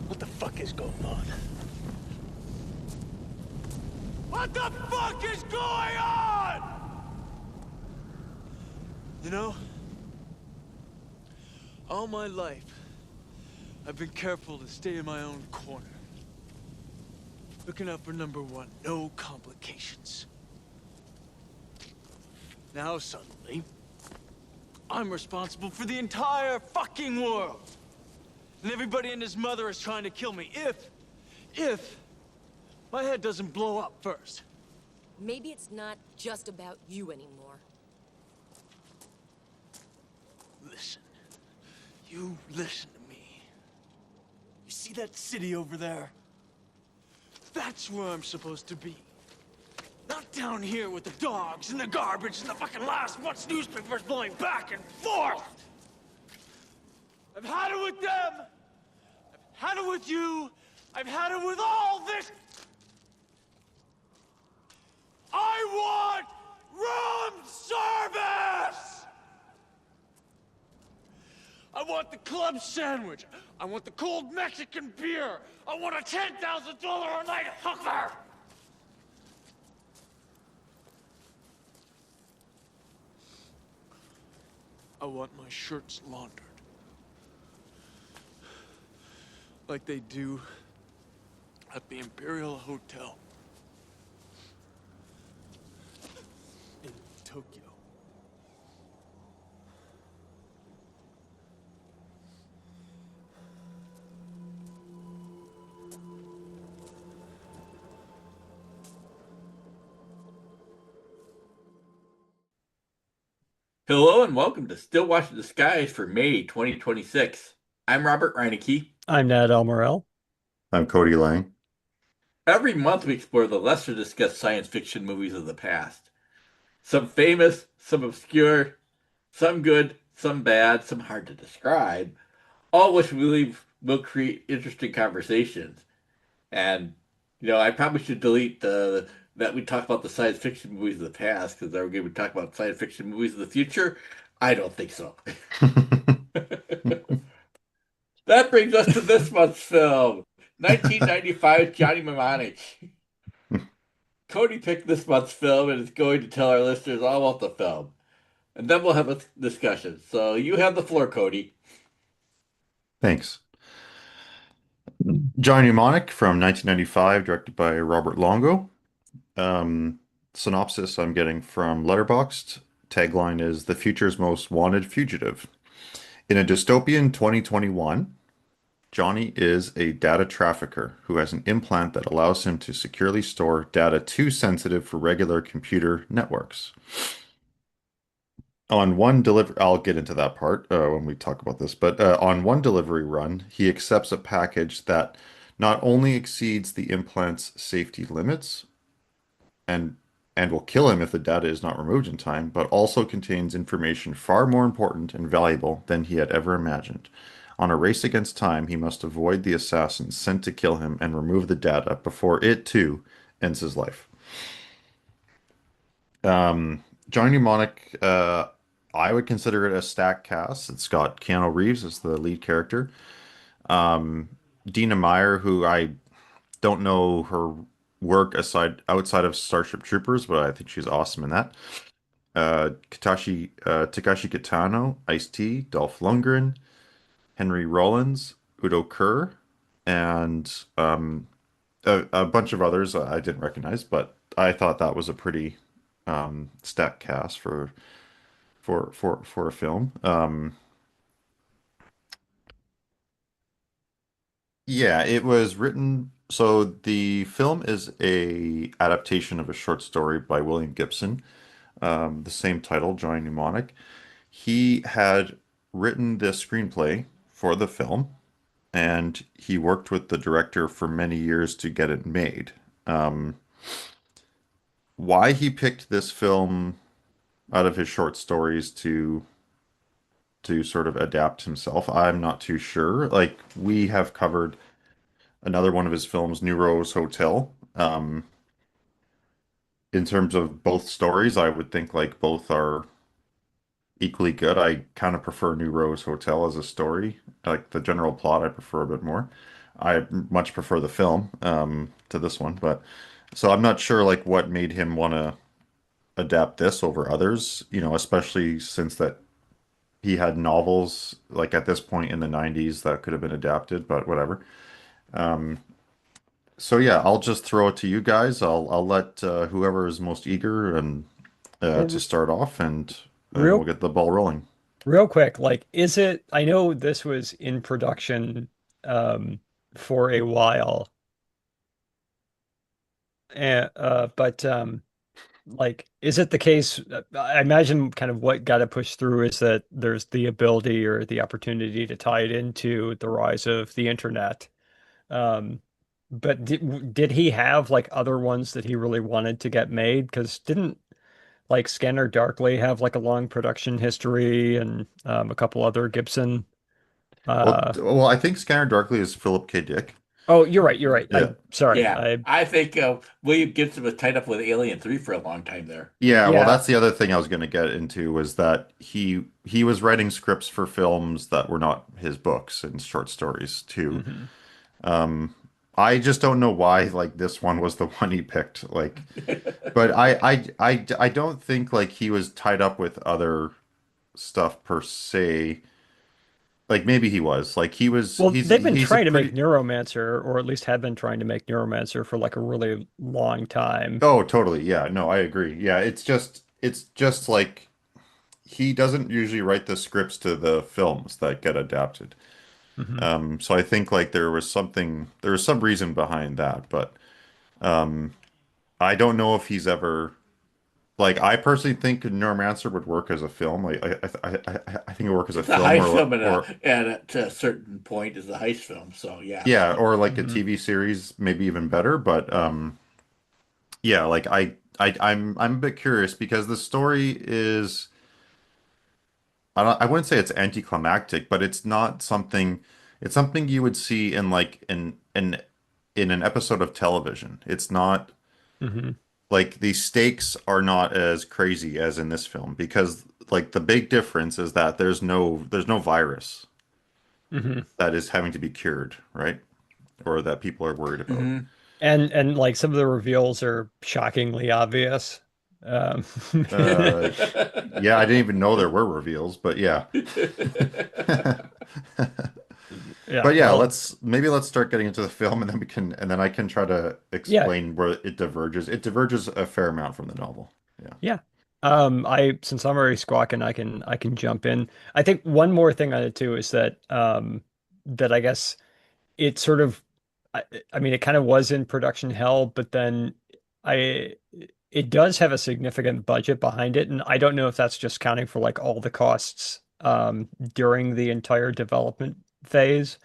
What the fuck is going on? What the fuck is going on? You know, all my life, I've been careful to stay in my own corner. Looking out for number one, no complications. Now suddenly, I'm responsible for the entire fucking world. And everybody and his mother is trying to kill me if my head doesn't blow up first. Maybe it's not just about you anymore. Listen. You listen to me. You see that city over there? That's where I'm supposed to be. Not down here with the dogs and the garbage and the fucking last month's newspapers blowing back and forth. I've had it with them. I've had it with you. I've had it with all this. I want room service! I want the club sandwich. I want the cold Mexican beer. I want a $10,000 a night hooker! I want my shirts laundered. Like they do at the Imperial Hotel in Tokyo. Hello and welcome to Still Watching the Skies for May 2026. I'm Robert Reinecke. I'm Nat Elmorel. I'm Cody Lang. Every month we explore the lesser discussed science fiction movies of the past. Some famous, some obscure, some good, some bad, some hard to describe, all which we believe will create interesting conversations. And, I probably should delete that we talk about the science fiction movies of the past, because are we going to talk about science fiction movies of the future? I don't think so. That brings us to this month's film, 1995 Johnny Mnemonic. Cody picked this month's film and is going to tell our listeners all about the film. And then we'll have a discussion. So you have the floor, Cody. Thanks. Johnny Mnemonic from 1995, directed by Robert Longo. Synopsis I'm getting from Letterboxd. Tagline is "The Future's Most Wanted Fugitive." In a dystopian 2021, Johnny is a data trafficker who has an implant that allows him to securely store data too sensitive for regular computer networks. On one delivery, I'll get into that part when we talk about this, but on one delivery run, he accepts a package that not only exceeds the implant's safety limits and will kill him if the data is not removed in time, but also contains information far more important and valuable than he had ever imagined. On a race against time, he must avoid the assassins sent to kill him and remove the data before it, too, ends his life. Johnny Mnemonic, I would consider it a stacked cast. It's got Keanu Reeves as the lead character. Dina Meyer, who I don't know her work outside of Starship Troopers, but I think she's awesome in that. Takashi Kitano, Ice-T, Dolph Lundgren, Henry Rollins, Udo Kerr, and a bunch of others I didn't recognize, but I thought that was a pretty stacked cast for a film. Yeah, it was written. So the film is a adaptation of a short story by William Gibson, the same title, Johnny Mnemonic. He had written the screenplay for the film, and he worked with the director for many years to get it made. Why he picked this film out of his short stories to sort of adapt himself, I'm not too sure. Like, we have covered another one of his films, New Rose Hotel. In terms of both stories, I would think like both are equally good. I kind of prefer New Rose Hotel as a story. Like the general plot, I prefer a bit more. I much prefer the film to this one, but so I'm not sure like what made him want to adapt this over others, especially since that he had novels like at this point in the 90s that could have been adapted, but whatever. Um, so yeah, I'll just throw it to you guys. I'll let whoever is most eager and to Well, start off, and we'll real get the ball rolling. real quick, like, is it? I know this was in production um, for a while, and but like, is it the case? I imagine kind of what got it pushed through is that there's the ability or the opportunity to tie it into the rise of the internet. Um, but did he have like other ones that he really wanted to get made? Because didn't like Scanner Darkly have like a long production history and a couple other Gibson? Well, Uh, well, I think Scanner Darkly is Philip K. Dick. oh, you're right. You're right. Yeah. Sorry. Yeah, I think William Gibson was tied up with Alien 3 for a long time there. Yeah, well, Yeah. that's the other thing I was going to get into was that he was writing scripts for films that were not his books and short stories too. Hmm. Um, I just don't know why like this one was the one he picked. Like, but I don't think like he was tied up with other stuff per se. Like maybe he was. Like Well, they've been he's a trying to make pretty. Neuromancer, or at least had been trying to make Neuromancer for like a really long time. Oh, totally. Yeah, no, I agree. Yeah, it's just like he doesn't usually write the scripts to the films that get adapted. Hmm. So I think like there was some reason behind that, but um, I don't know if he's ever like I personally think Neuromancer would work as a film. Like I think it would work as a It's a film heist film, or and to a certain point, is a heist film. So yeah, yeah, or like a Hmm. TV series, maybe even better. But yeah, like I'm a bit curious because the story is. I wouldn't say it's anticlimactic, but it's not something. It's something you would see in like in an episode of television. It's not Hmm. like the stakes are not as crazy as in this film because like the big difference is that there's no virus Hmm. that is having to be cured, right? Or that people are worried about. hmm And like some of the reveals are shockingly obvious. Um, Uh, yeah, I didn't even know there were reveals, but yeah. yeah. But yeah, Well, let's start getting into the film and then I can try to yeah. explain where it diverges. It diverges a fair amount from the novel. Yeah. Yeah. I since I'm already squawking, I can jump in. I think one more thing on it too is that that I guess it sort of I, I mean it kind of was in production hell, but then I it does have a significant budget behind it, and I don't know if that's just counting for like all the costs during the entire development phase.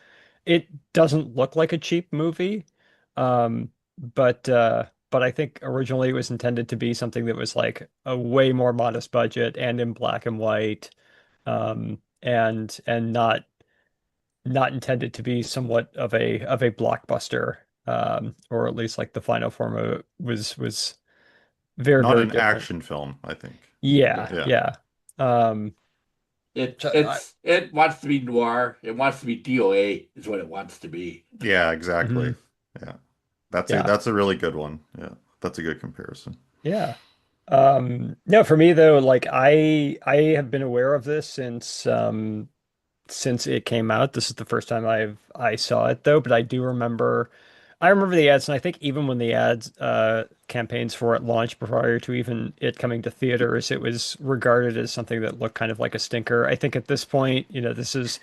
It doesn't look like a cheap movie. Um, but I think originally it was intended to be something that was like a way more modest budget and in black and white, and not intended to be somewhat of a blockbuster, or at least like the final form of it was very, Not very an different. action film, I think. Yeah, Yeah. yeah. Um, it so it wants to be noir. It wants to be DOA, is what it wants to be. Yeah, exactly. mhm, Yeah. yeah, That's a really good one. Yeah. That's a good comparison. yeah. No, for me though, like I have been aware of this since it came out. This is the first time I saw it though, but I remember the ads, and I think even when the ads campaigns for it launched prior to even it coming to theaters, it was regarded as something that looked kind of like a stinker. I think at this point, this is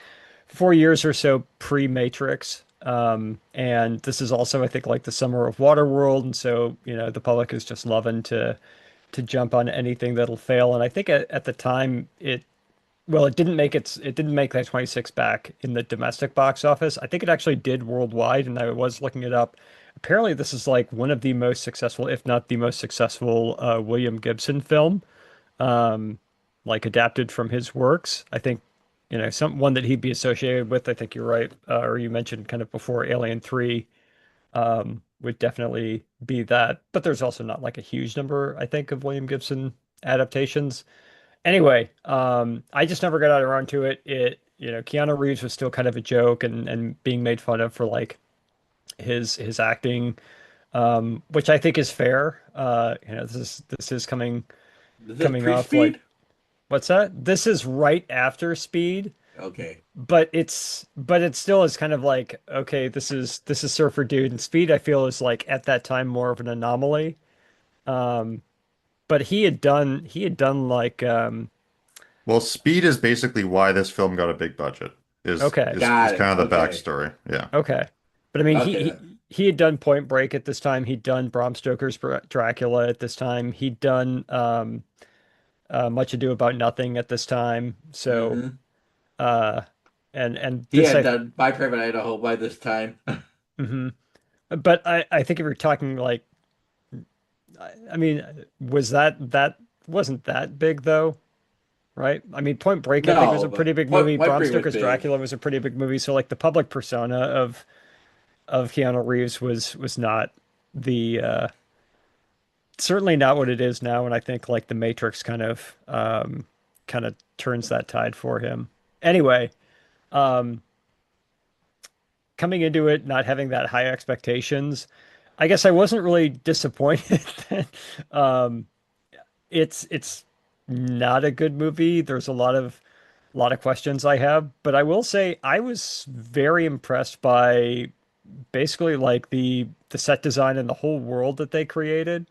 4 years or so pre-Matrix. And this is also, I think, like the summer of Waterworld, and so the public is just loving to jump on anything that'll fail. And I think at the time it didn't make that 26 back in the domestic box office. I think it actually did worldwide, and I was looking it up. Apparently, this is like one of the most successful, if not the most successful, William Gibson film, um, like adapted from his works. I think, some one that he'd be associated with. I think you're right, or you mentioned kind of before Alien 3, would definitely be that. But there's also not like a huge number, I think, of William Gibson adaptations. Anyway, I just never got around to it. Keanu Reeves was still kind of a joke and being made fun of for like his acting, which I think is fair. This is Is this coming off like pre-speed? what's that? This is right after Speed, Okay. but it still is kind of like okay, this is Surfer Dude, and Speed I feel is like at that time more of an anomaly. Um, but he had done like Well, Speed is basically why this film got a big budget. Is okay, is is Got it. kind of the Okay. backstory. Yeah. okay. But I mean, Okay. he had done Point Break at this time. He'd done Bram Stoker's Dracula at this time. He'd done Much Ado About Nothing at this time. So Hmm. uh, and He this had I done My Private Idaho by this time. mhm. But I think if you're talking like I mean, was that wasn't that big though, right? I mean, Point Break I think was No, a pretty but big movie. Point Bram Break was Stoker's big. Dracula was a pretty big movie. So like the public persona of Keanu Reeves was not the certainly not what it is now. And I think like The Matrix kind of turns that tide for him. Anyway, um, coming into it not having that high expectations, I guess I wasn't really disappointed. um, it's not a good movie. There's a lot of questions I have, but I will say I was very impressed by basically like the set design and the whole world that they created.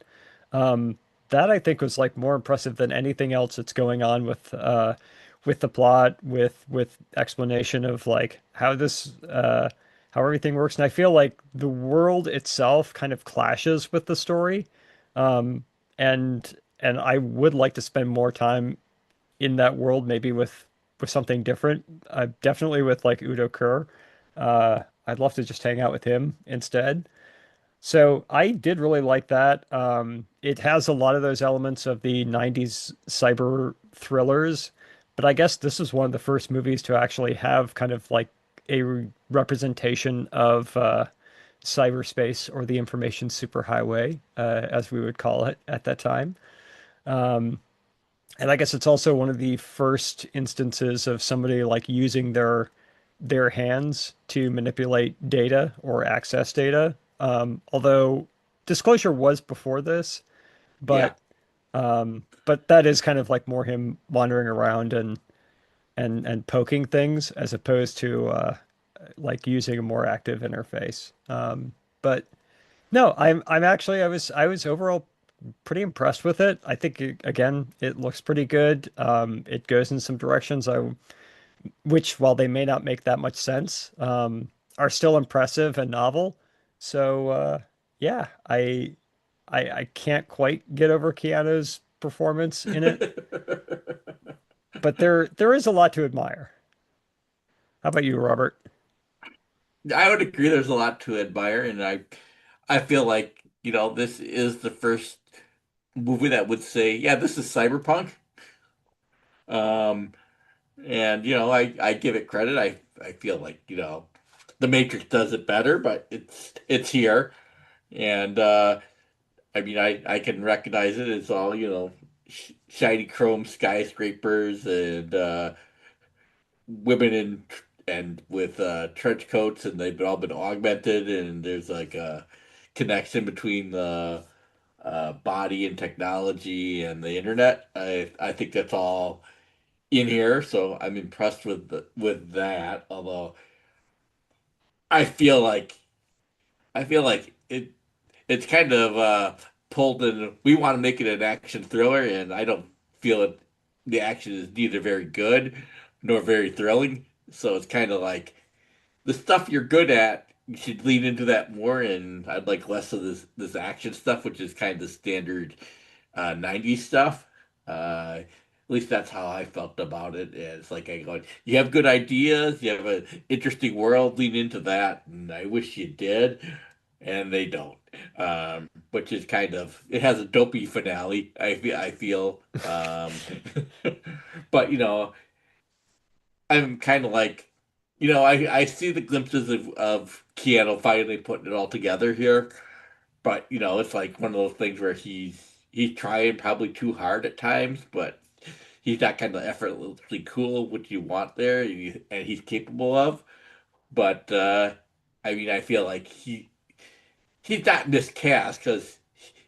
Um, that I think was like more impressive than anything else that's going on with the plot, with explanation of like how everything works. And I feel like the world itself kind of clashes with the story. Um, and I would like to spend more time in that world, maybe with something different. Definitely with like Udo Kerr. I'd love to just hang out with him instead. So I did really like that. It has a lot of those elements of the 90s cyber thrillers, but I guess this is one of the first movies to actually have kind of like a representation of cyberspace or the information superhighway, as we would call it at that time. Um, and I guess it's also one of the first instances of somebody like using their hands to manipulate data or access data. Although disclosure was before this, Yeah. but that is kind of like more him wandering around and poking things as opposed to like using a more active interface. But no, I'm actually I was overall pretty impressed with it. I think again it looks pretty good. It goes in some directions which while they may not make that much sense, are still impressive and novel. So yeah, I can't quite get over Keanu's performance in it, but there is a lot to admire. How about you, Robert? I would agree there's a lot to admire, and I feel like, this is the first movie that would say, yeah, this is cyberpunk. Um, and I give it credit. I feel like, The Matrix does it better, but it's here. And I mean, I can recognize it. It's all, shiny chrome skyscrapers and women in and with trench coats, and they've all been augmented, and there's like a connection between the body and technology and the internet. I think that's all in here, so I'm impressed with that. Although I feel like it's kind of pulled in. We want to make it an action thriller, and I don't feel it. The action is neither very good nor very thrilling. So it's kind of like the stuff you're good at. You should lean into that more, and I'd like less of this action stuff, which is kind of standard '90s stuff. At least that's how I felt about it. It's like I go, you have good ideas, you have an interesting world, lean into that, and I wish you did, and they don't. Which is kind of it has a dopey finale. I feel, but I'm kind of like, I see the glimpses of Keanu finally putting it all together here, but it's like one of those things where he's trying probably too hard at times, but he's that kind of effortlessly cool, which you want there, and he's capable of. But I mean, I feel like he's not in this cast because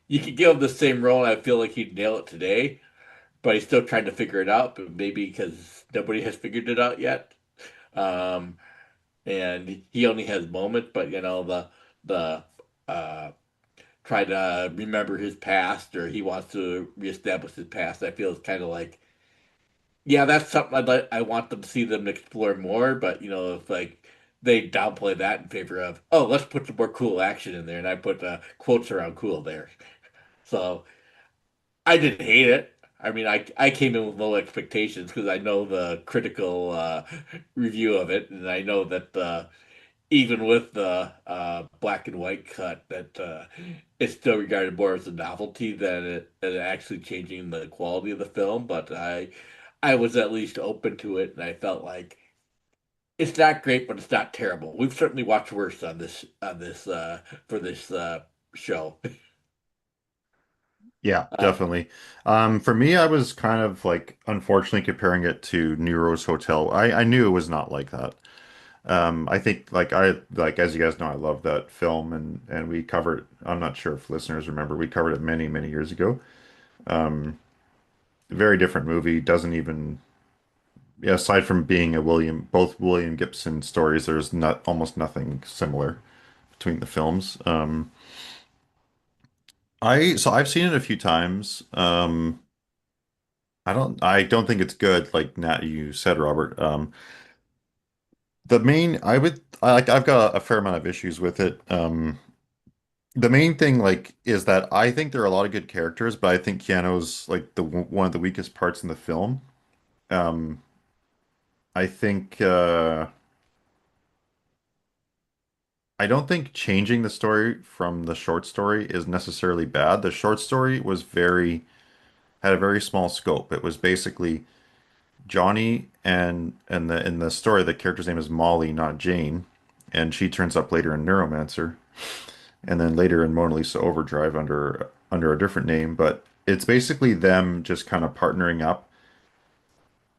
you could give him the same role and I feel like he'd nail it today, but he's still trying to figure it out, but maybe because nobody has figured it out yet. Um, and he only has moments, but the uh try to remember his past or he wants to reestablish his past. I feel it's kind of like, yeah, that's something I want them to see them explore more, but if like they downplay that in favor of, oh, let's put some more cool action in there, and I put quotes around cool there. So I didn't hate it. I mean, I came in with low expectations because I know the critical review of it, and I know that even with the black and white cut, that it's still regarded more as a novelty than actually changing the quality of the film. But I was at least open to it, and I felt like it's not great, but it's not terrible. We've certainly watched worse on this for this show. Yeah, Uh, definitely. For me, I was kind of like unfortunately comparing it to Nero's Hotel. I knew it was not like that. I think like as you guys know, I love that film and we covered. I'm not sure if listeners remember, we covered it many many years ago. Very different movie. Doesn't even yeah, aside from being a both William Gibson stories, there's not almost nothing similar between the films. I've seen it a few times. I don't think it's good, like Nat you said, Robert. The main I would I like I've got a fair amount of issues with it. The main thing like is that I think there are a lot of good characters, but I think Keanu's like the one of the weakest parts in the film. Um, I think I don't think changing the story from the short story is necessarily bad. The short story had a very small scope. It was basically Johnny and the in the story the character's name is Molly, not Jane, and she turns up later in Neuromancer, and then later in Mona Lisa Overdrive under a different name. But it's basically them just kind of partnering up,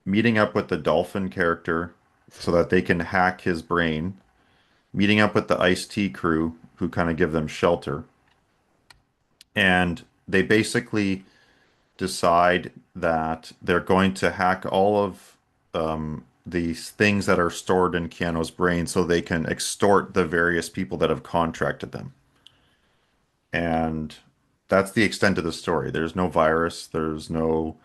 meeting up with the dolphin character so that they can hack his brain, meeting up with the Ice-T crew who kind of give them shelter, and they basically decide that they're going to hack all of these things that are stored in Keanu's brain so they can extort the various people that have contracted them. And that's the extent of the story. There's no virus, there's no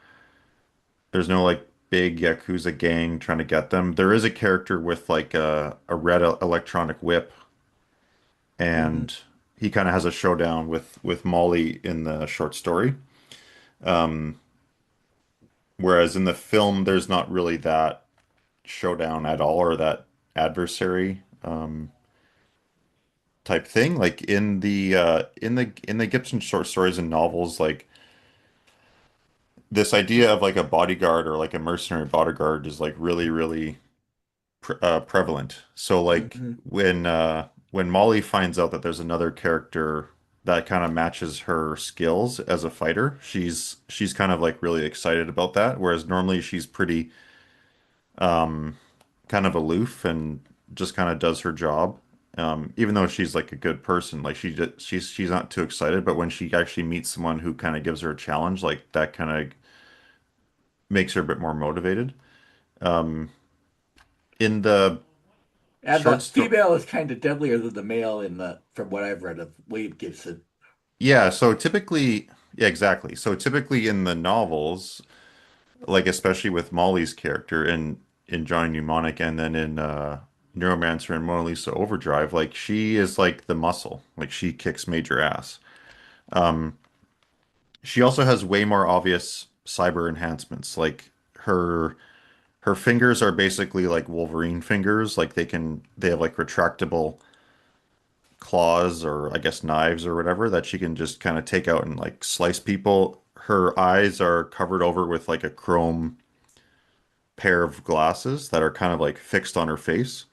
like big Yakuza gang trying to get them. There is a character with like a red electronic whip, mhm. and he kind of has a showdown with Molly in the short story. Um, Whereas in the film, there's not really that showdown at all or that adversary type thing. Like in the Gibson short stories and novels, like this idea of like a bodyguard or like a mercenary bodyguard is like really really prevalent. So like Mhm. when Molly finds out that there's another character that kind of matches her skills as a fighter, she's kind of like really excited about that. Whereas normally she's pretty um, kind of aloof and just kind of does her job. Even though she's like a good person, like she's not too excited, but when she actually meets someone who kind of gives her a challenge, like that kind of makes her a bit more motivated. Um, in the And short the story, female is kind of deadlier than the male in the from what I've read of William Gibson. yeah, so typically, yeah, exactly. So typically in the novels, like especially with Molly's character in Johnny Mnemonic and then in Neuromancer and Mona Lisa Overdrive, like she is like the muscle, like she kicks major ass. Um, she also has way more obvious cyber enhancements. Like her fingers are basically like Wolverine fingers, like they have like retractable claws or I guess knives or whatever that she can just kind of take out and like slice people. Her eyes are covered over with like a chrome pair of glasses that are kind of like fixed on her face.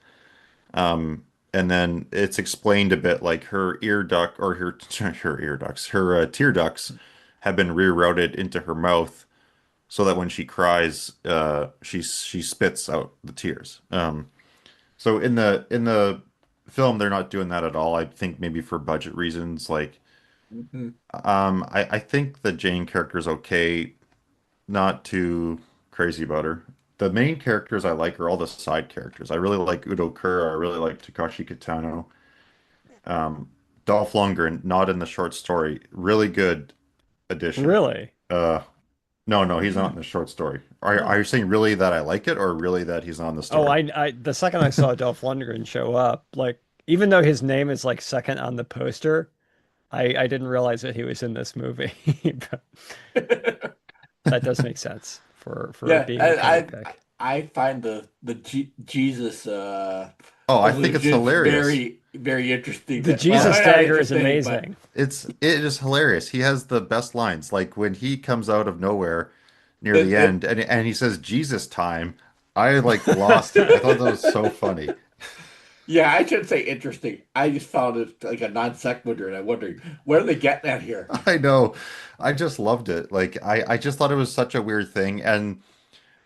Um, and then it's explained a bit like her ear duct or her ear ducts, her tear ducts have been rerouted into her mouth so that when she cries, she spits out the tears. So in the film, they're not doing that at all. I think maybe for budget reasons, like Mhm. I think the Jane character is okay, not too crazy about her. The main characters I like are all the side characters. I really like Udo Kerr. I really like Takashi Kitano. Um, Dolph Lundgren, not in the short story. Really good addition. Really? Uh, no, no, he's not in the short story. Are Oh. you saying really that I like it, or really that he's not in the Oh, story? the second I saw Dolph Lundgren show up, like even though his name is like second on the poster, I didn't realize that he was in this movie. But that does make sense for it Yeah, being a cover pick. I find Jesus Oh, I think it's allusions hilarious. very interesting. The Well, Jesus not dagger is interesting, but amazing. It is hilarious. He has the best lines. Like when he comes out of nowhere near the it end and he says Jesus time, I like lost it. I thought that was so funny. yeah, I shouldn't say interesting. I just found it like a non sequitur, and I'm wondering where are they getting at here? I know. I just loved it. Like I just thought it was such a weird thing. And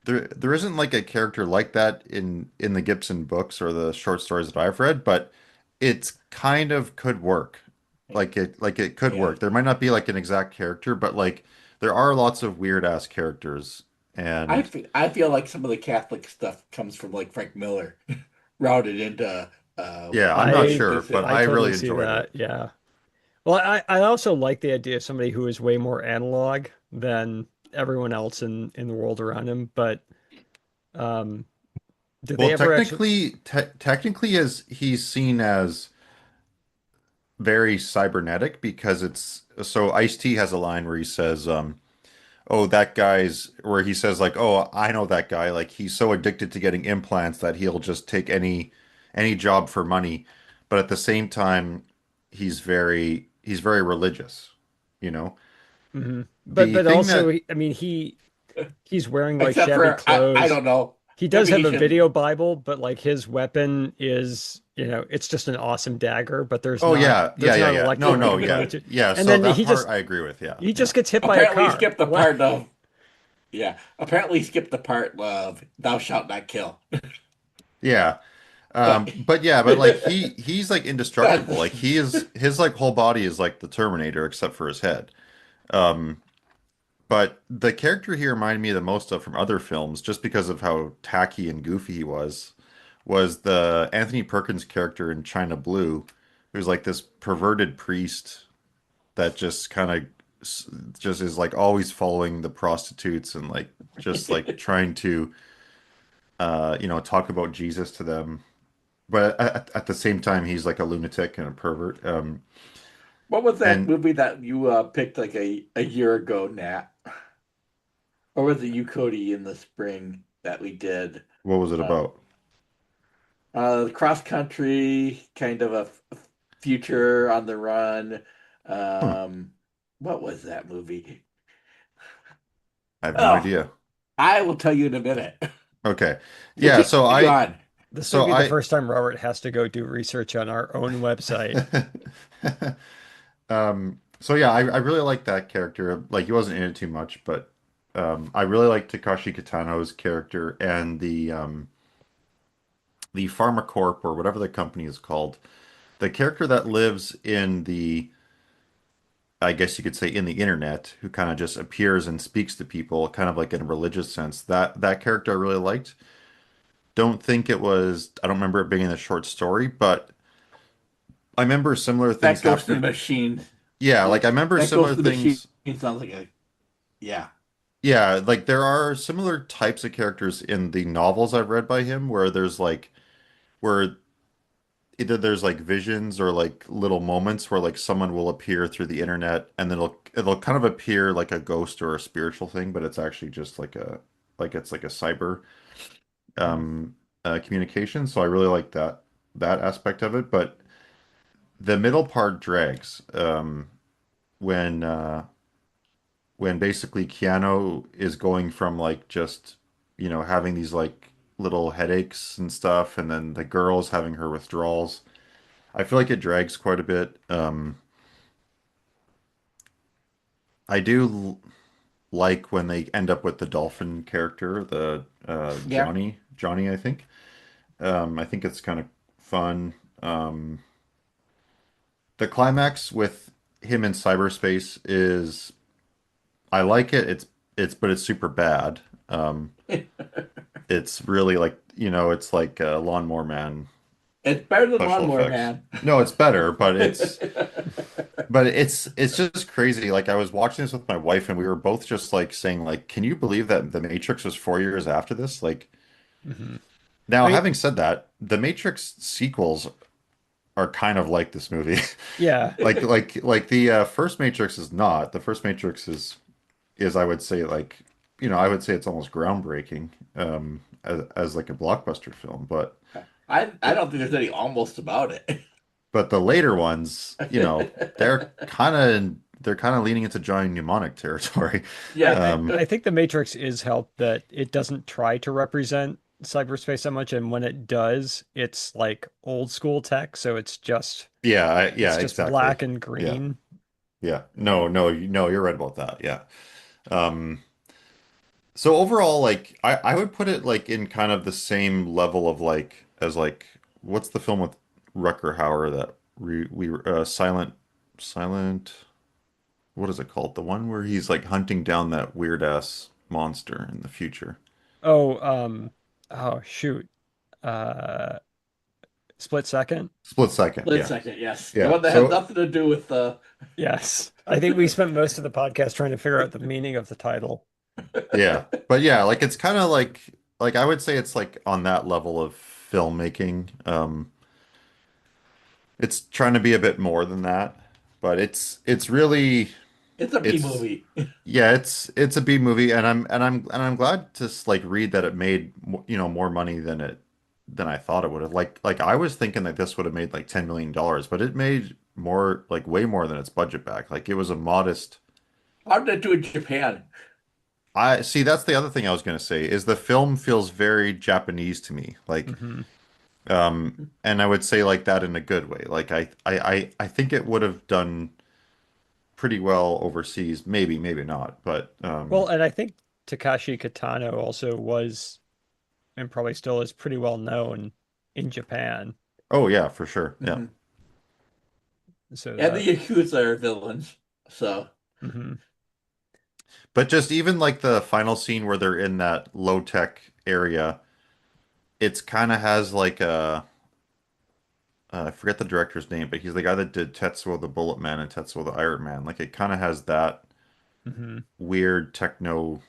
there isn't like a character like that in the Gibson books or the short stories that I've read, but it's kind of could work. Like it could Yeah, work. There might not be like an exact character, but like there are lots of weird ass characters. And I feel like some of the Catholic stuff comes from like Frank Miller, routed into yeah, I'm not I sure, this. but I I totally really see enjoyed it. that. Yeah. Well, I also like the idea of somebody who is way more analog than everyone else in the world around him. But um, did Well, they ever actually? technically as he's seen as very cybernetic because it's so Ice-T has a line where he says oh, that guy's where he says like, "Oh, I know that guy. Like he's so addicted to getting implants that he'll just take any job for money." But at the same time, he's very religious, you know? Mhm. But The thing also, that I mean, he's wearing like Except shabby for I clothes. don't know. He does Maybe he have a should. video Bible, but like his weapon is, it's just an awesome dagger, but Oh yeah, yeah, there's yeah, not yeah. No, electrical no, yeah. component to it. Yeah, And so then that part I agree with. Yeah. he Yeah. just gets hit by a Apparently, he car. skipped the What? part of yeah. Apparently, he skipped the part of "Thou shalt not kill." Yeah. But But like he's like indestructible. that's Like he is his like whole body is like the Terminator except for his head. Um But the character he reminded me the most of from other films, just because of how tacky and goofy he was the Anthony Perkins character in China Blue, who's like this perverted priest that just kind of just is like always following the prostitutes and like just like trying to talk about Jesus to them. But at the same time, he's like a lunatic and a pervert. what was that And movie that you picked like a year ago, Nat? Or was it you, Cody, in the spring that we did? what was it Uh, about? Cross country, kind of a future on the run. Huh, Um, what was that movie? I have no Oh, idea. I will tell you in a minute. Okay. Yeah, Continue so I on. This may so be the I first time Robert has to go do research on our own website. So yeah, I really like that character. Like he wasn't in it too much, but I really like Takashi Kitano's character and the PharmaCorp or whatever the company is called. The character that lives in the, I guess you could say in the internet, who kind of just appears and speaks to people, kind of like in a religious sense. That character I really liked. Don't think it was, I don't remember it being in the short story, but I remember similar things That Ghost in the happening. Machine. Yeah, like I Like remember that similar Ghost in the Machine things. sounds like a yeah. Yeah, like there are similar types of characters in the novels I've read by him where there's like where either there's like visions or like little moments where like someone will appear through the internet and then it'll kind of appear like a ghost or a spiritual thing, but it's actually just like it's like a cyber um communication. So I really like that aspect of it, but the middle part drags when when basically Keanu is going from like just, having these like little headaches and stuff, and then the girl's having her withdrawals. I feel like it drags quite a bit. I do like when they end up with the dolphin character, the Yeah. Johnny, I think. I think it's kind of fun. Um, the climax with him in cyberspace is I like it. But it's super bad. It's really like, it's like a Lawnmower Man It's better than special Lawnmower effects. Man. No, it's better, but it's just crazy. Like I was watching this with my wife and we were both just like saying like, can you believe that The Matrix was 4 years after this? Like Hmm. now, I mean, having said that, The Matrix sequels are kind of like this movie. yeah. Like the first Matrix is not. The first Matrix is I would say like, I would say it's almost groundbreaking as like a blockbuster film, I don't think there's any almost about it. but the later ones, they're kind of leaning into Johnny Mnemonic territory. Yeah. I think the Matrix is helped that it doesn't try to represent cyberspace so much, and when it does, it's like old school tech, so Yeah, it's just exactly. black and Yeah. green. Yeah. No, no, no, you're right about that. Yeah. Um, so overall, like I would put it like in kind of the same level of like as like what's the film with Rucker Hauer that we silent what is it called? The one where he's like hunting down that weird ass monster in the future. Oh, oh shoot. Uh, Split Second. Split Second, Split yeah. Second, yes. The Yeah. one that has So nothing to do with Yes. I think we spent most of the podcast trying to figure out the meaning of the title. yeah. But yeah, like it's kind of like I would say it's like on that level of filmmaking. It's trying to be a bit more than that, but it's really it's a B it's movie. yeah, it's a B movie, and I'm glad to like read that it made more money than I thought it would have. Like I was thinking that this would have made like $10 million, but it made more like way more than its budget back. Like it was a modest. How did it do in Japan? I see that's the other thing I was gonna say is the film feels very Japanese to me. Like Hmm. and I would say like that in a good way. Like I think it would have done pretty well overseas. Maybe not, but Well, and I think Takashi Kitano also was, and probably still is, pretty well known in Japan. oh yeah, for sure. Yeah. Mhm. So And the that, Yakuza are villains. So, mhm. But just even like the final scene where they're in that low tech area, it's kind of has like I forget the director's name, but he's the guy that did Tetsuo the Bullet Man and Tetsuo the Iron Man. Like it kind of has that Hmm. weird techno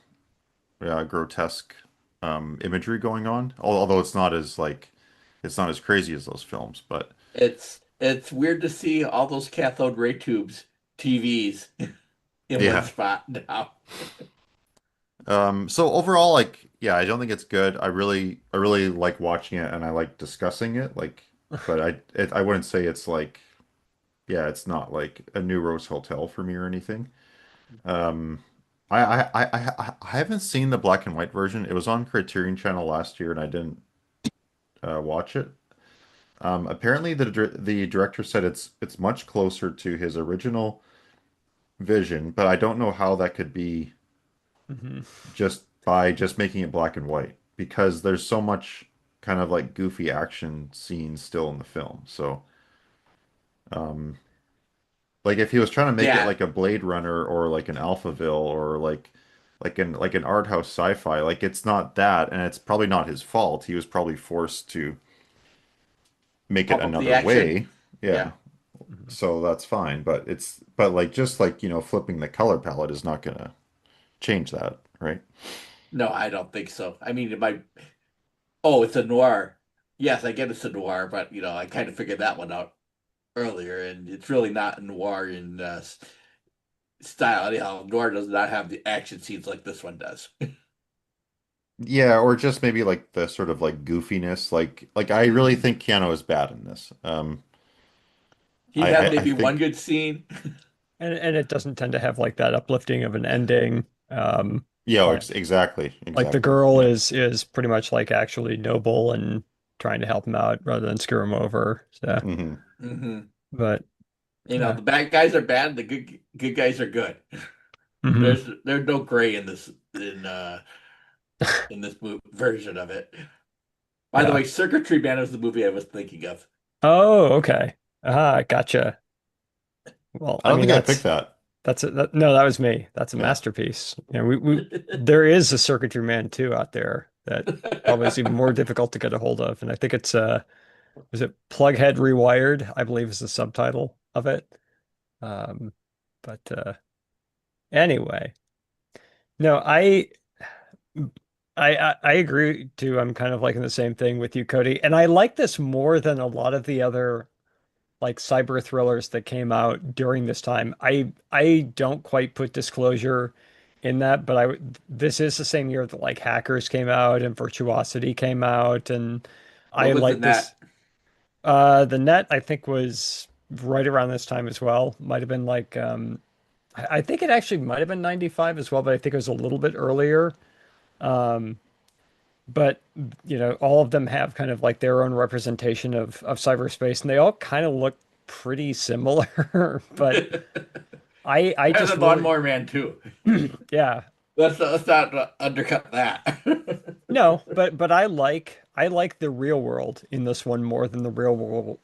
grotesque imagery going on. Although it's not as crazy as those films, but it's weird to see all those cathode ray tubes TVs in one yeah. spot now. So overall, like, yeah, I don't think it's good. I really like watching it and I like discussing it. Like, but I wouldn't say it's like, yeah, it's not like a New Rose Hotel for me or anything. Um, I haven't seen the black and white version. It was on Criterion Channel last year and I didn't watch it. Apparently the director said it's much closer to his original vision, but I don't know how that could be Hmm. just by just making it black and white because there's so much kind of like goofy action scenes still in the film. So, um, like if he was trying to make it Yeah. like a Blade Runner or like an Alphaville or like an art house sci-fi, like it's not that, and it's probably not his fault. He was probably forced to make it Pump up the another action. way. Yeah. Yeah. So that's fine, but like just like, flipping the color palette is not gonna change that, right? No, I don't think so. I mean, it might. Oh, it's a noir. Yes, I get it's a noir, but I kind of figured that one out earlier, and it's really not a noir in style. Anyhow, noir does not have the action scenes like this one does. Yeah, or just maybe like the sort of like goofiness. Like I really Mhm. think Keanu is bad in this. He I had I, I maybe one think good scene. And it doesn't tend to have like that uplifting of an ending. yeah, Like exactly, like the exactly. girl Yeah. is pretty much like actually noble and trying to help him out rather than screw him over. So, Hmm. Hmm. but yeah. The bad guys are bad, the good guys are good. Hmm. There's no gray in this version of it. By the Yeah. way, Circuitry Man is the movie I was thinking of. Oh, okay. Ah, gotcha. Well, I I don't mean, think I picked that. that's no, that was me. That's a Yeah. masterpiece. We there is a Circuitry Man 2 out there that probably is even more difficult to get a hold of, and I think it's was it Plughead Rewired, I believe is the subtitle of it. Um, but anyway, no, I agree too. I'm kind of liking the same thing with you, Cody, and I like this more than a lot of the other like cyber thrillers that came out during this time. I don't quite put Disclosure in that, but this is the same year that like Hackers came out and Virtuosity came out, and What I was the like net? this. The Net I think was right around this time as well. Might have been like I think it actually might have been 95 as well, but I think it was a little bit earlier. Um, but all of them have kind of like their own representation of cyberspace, and they all kind of look pretty similar. But I Better just than really Lawnmower Man too. yeah. Let's not undercut that. No, but I like the real world in this one more than the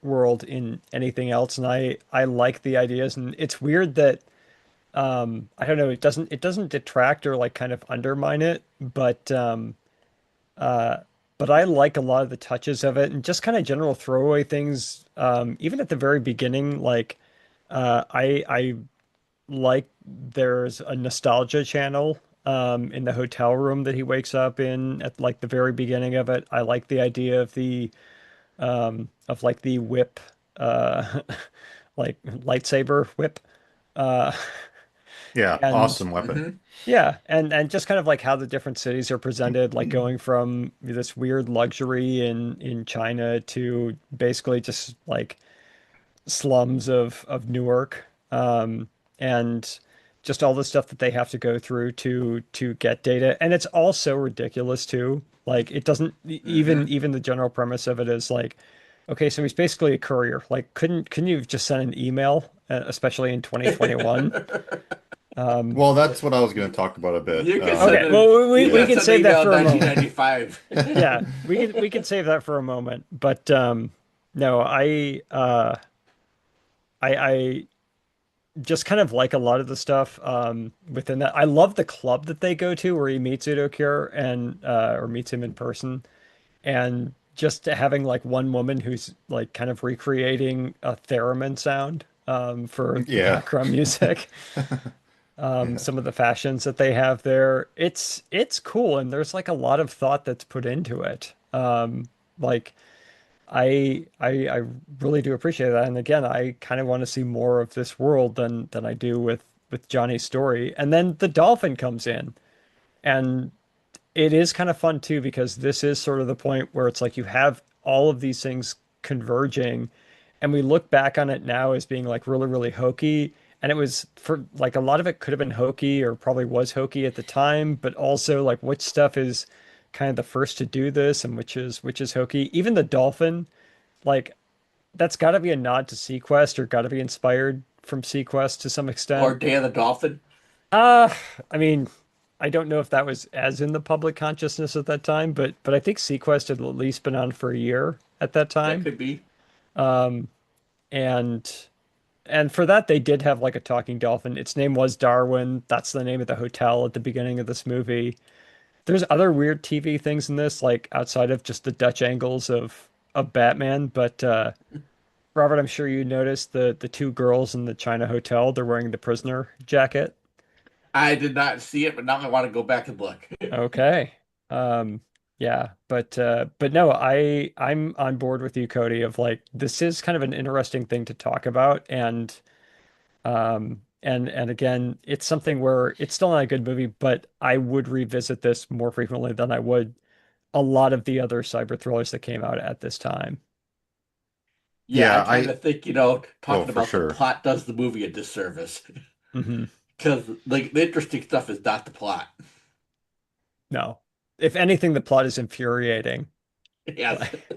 world in anything else, and I like the ideas, and it's weird that I don't know, it doesn't detract or like kind of undermine it, uh but I like a lot of the touches of it and just kind of general throwaway things. Even at the very beginning, like I like there's a nostalgia channel in the hotel room that he wakes up in at like the very beginning of it. I like the idea of like the whip, uh like lightsaber whip. Uh Yeah, and awesome weapon. Hmm. yeah, and just kind of like how the different cities are presented, like going from this weird luxury in China to basically just like slums of Newark, and just all the stuff that they have to go through to get data, and it's all so ridiculous too. Like it doesn't Hmm. even the general premise of it is like, okay, so he's basically a courier. Like, couldn't you have just sent an email, especially in 2021? Um, Well, that's what I was going to talk about a bit. You can send okay, an well we you we can Yeah. can send an save that email in for a moment. 1995. Yeah, we can save that for a moment. But no, I just kind of like a lot of the stuff within that. I love the club that they go to where he meets Udo Kier and or meets him in person, and just having like one woman who's like kind of recreating a theremin sound for the Yeah. background music. Yeah. Some of the fashions that they have there. It's cool, and there's like a lot of thought that's put into it. Like I really do appreciate that. And again, I kind of want to see more of this world than I do with Johnny's story. And then the dolphin comes in, and it is kind of fun too because this is sort of the point where it's like you have all of these things converging, and we look back on it now as being like really, really hokey. And it was for like a lot of it could have been hokey or probably was hokey at the time, but also like which stuff is kind of the first to do this and which is hokey. Even the dolphin, like that's got to be a nod to Sequest or got to be inspired from Sequest to some Or extent. Day of the Dolphin. Uh, I mean, I don't know if that was as in the public consciousness at that time, but I think Sequest had at least been on for a year at that That time. could be. Um, and and for that they did have like a talking dolphin. Its name was Darwin. That's the name of the hotel at the beginning of this movie. There's other weird TV things in this, like outside of just the Dutch angles of Batman, but Robert, I'm sure you noticed the two girls in the China hotel, they're wearing the prisoner jacket. I did not see it, but now I want to go back and look. Okay. Um, yeah, but no, I'm on board with you, Cody, of like this is kind of an interesting thing to talk about, and again, it's something where it's still not a good movie, but I would revisit this more frequently than I would a lot of the other cyber thrillers that came out at this time. Yeah, I Yeah, kind of think, oh, talking for about the sure. plot does the movie a disservice. Hmm. Because the interesting stuff is not the plot. No. If anything, the plot is infuriating. Yes. Like,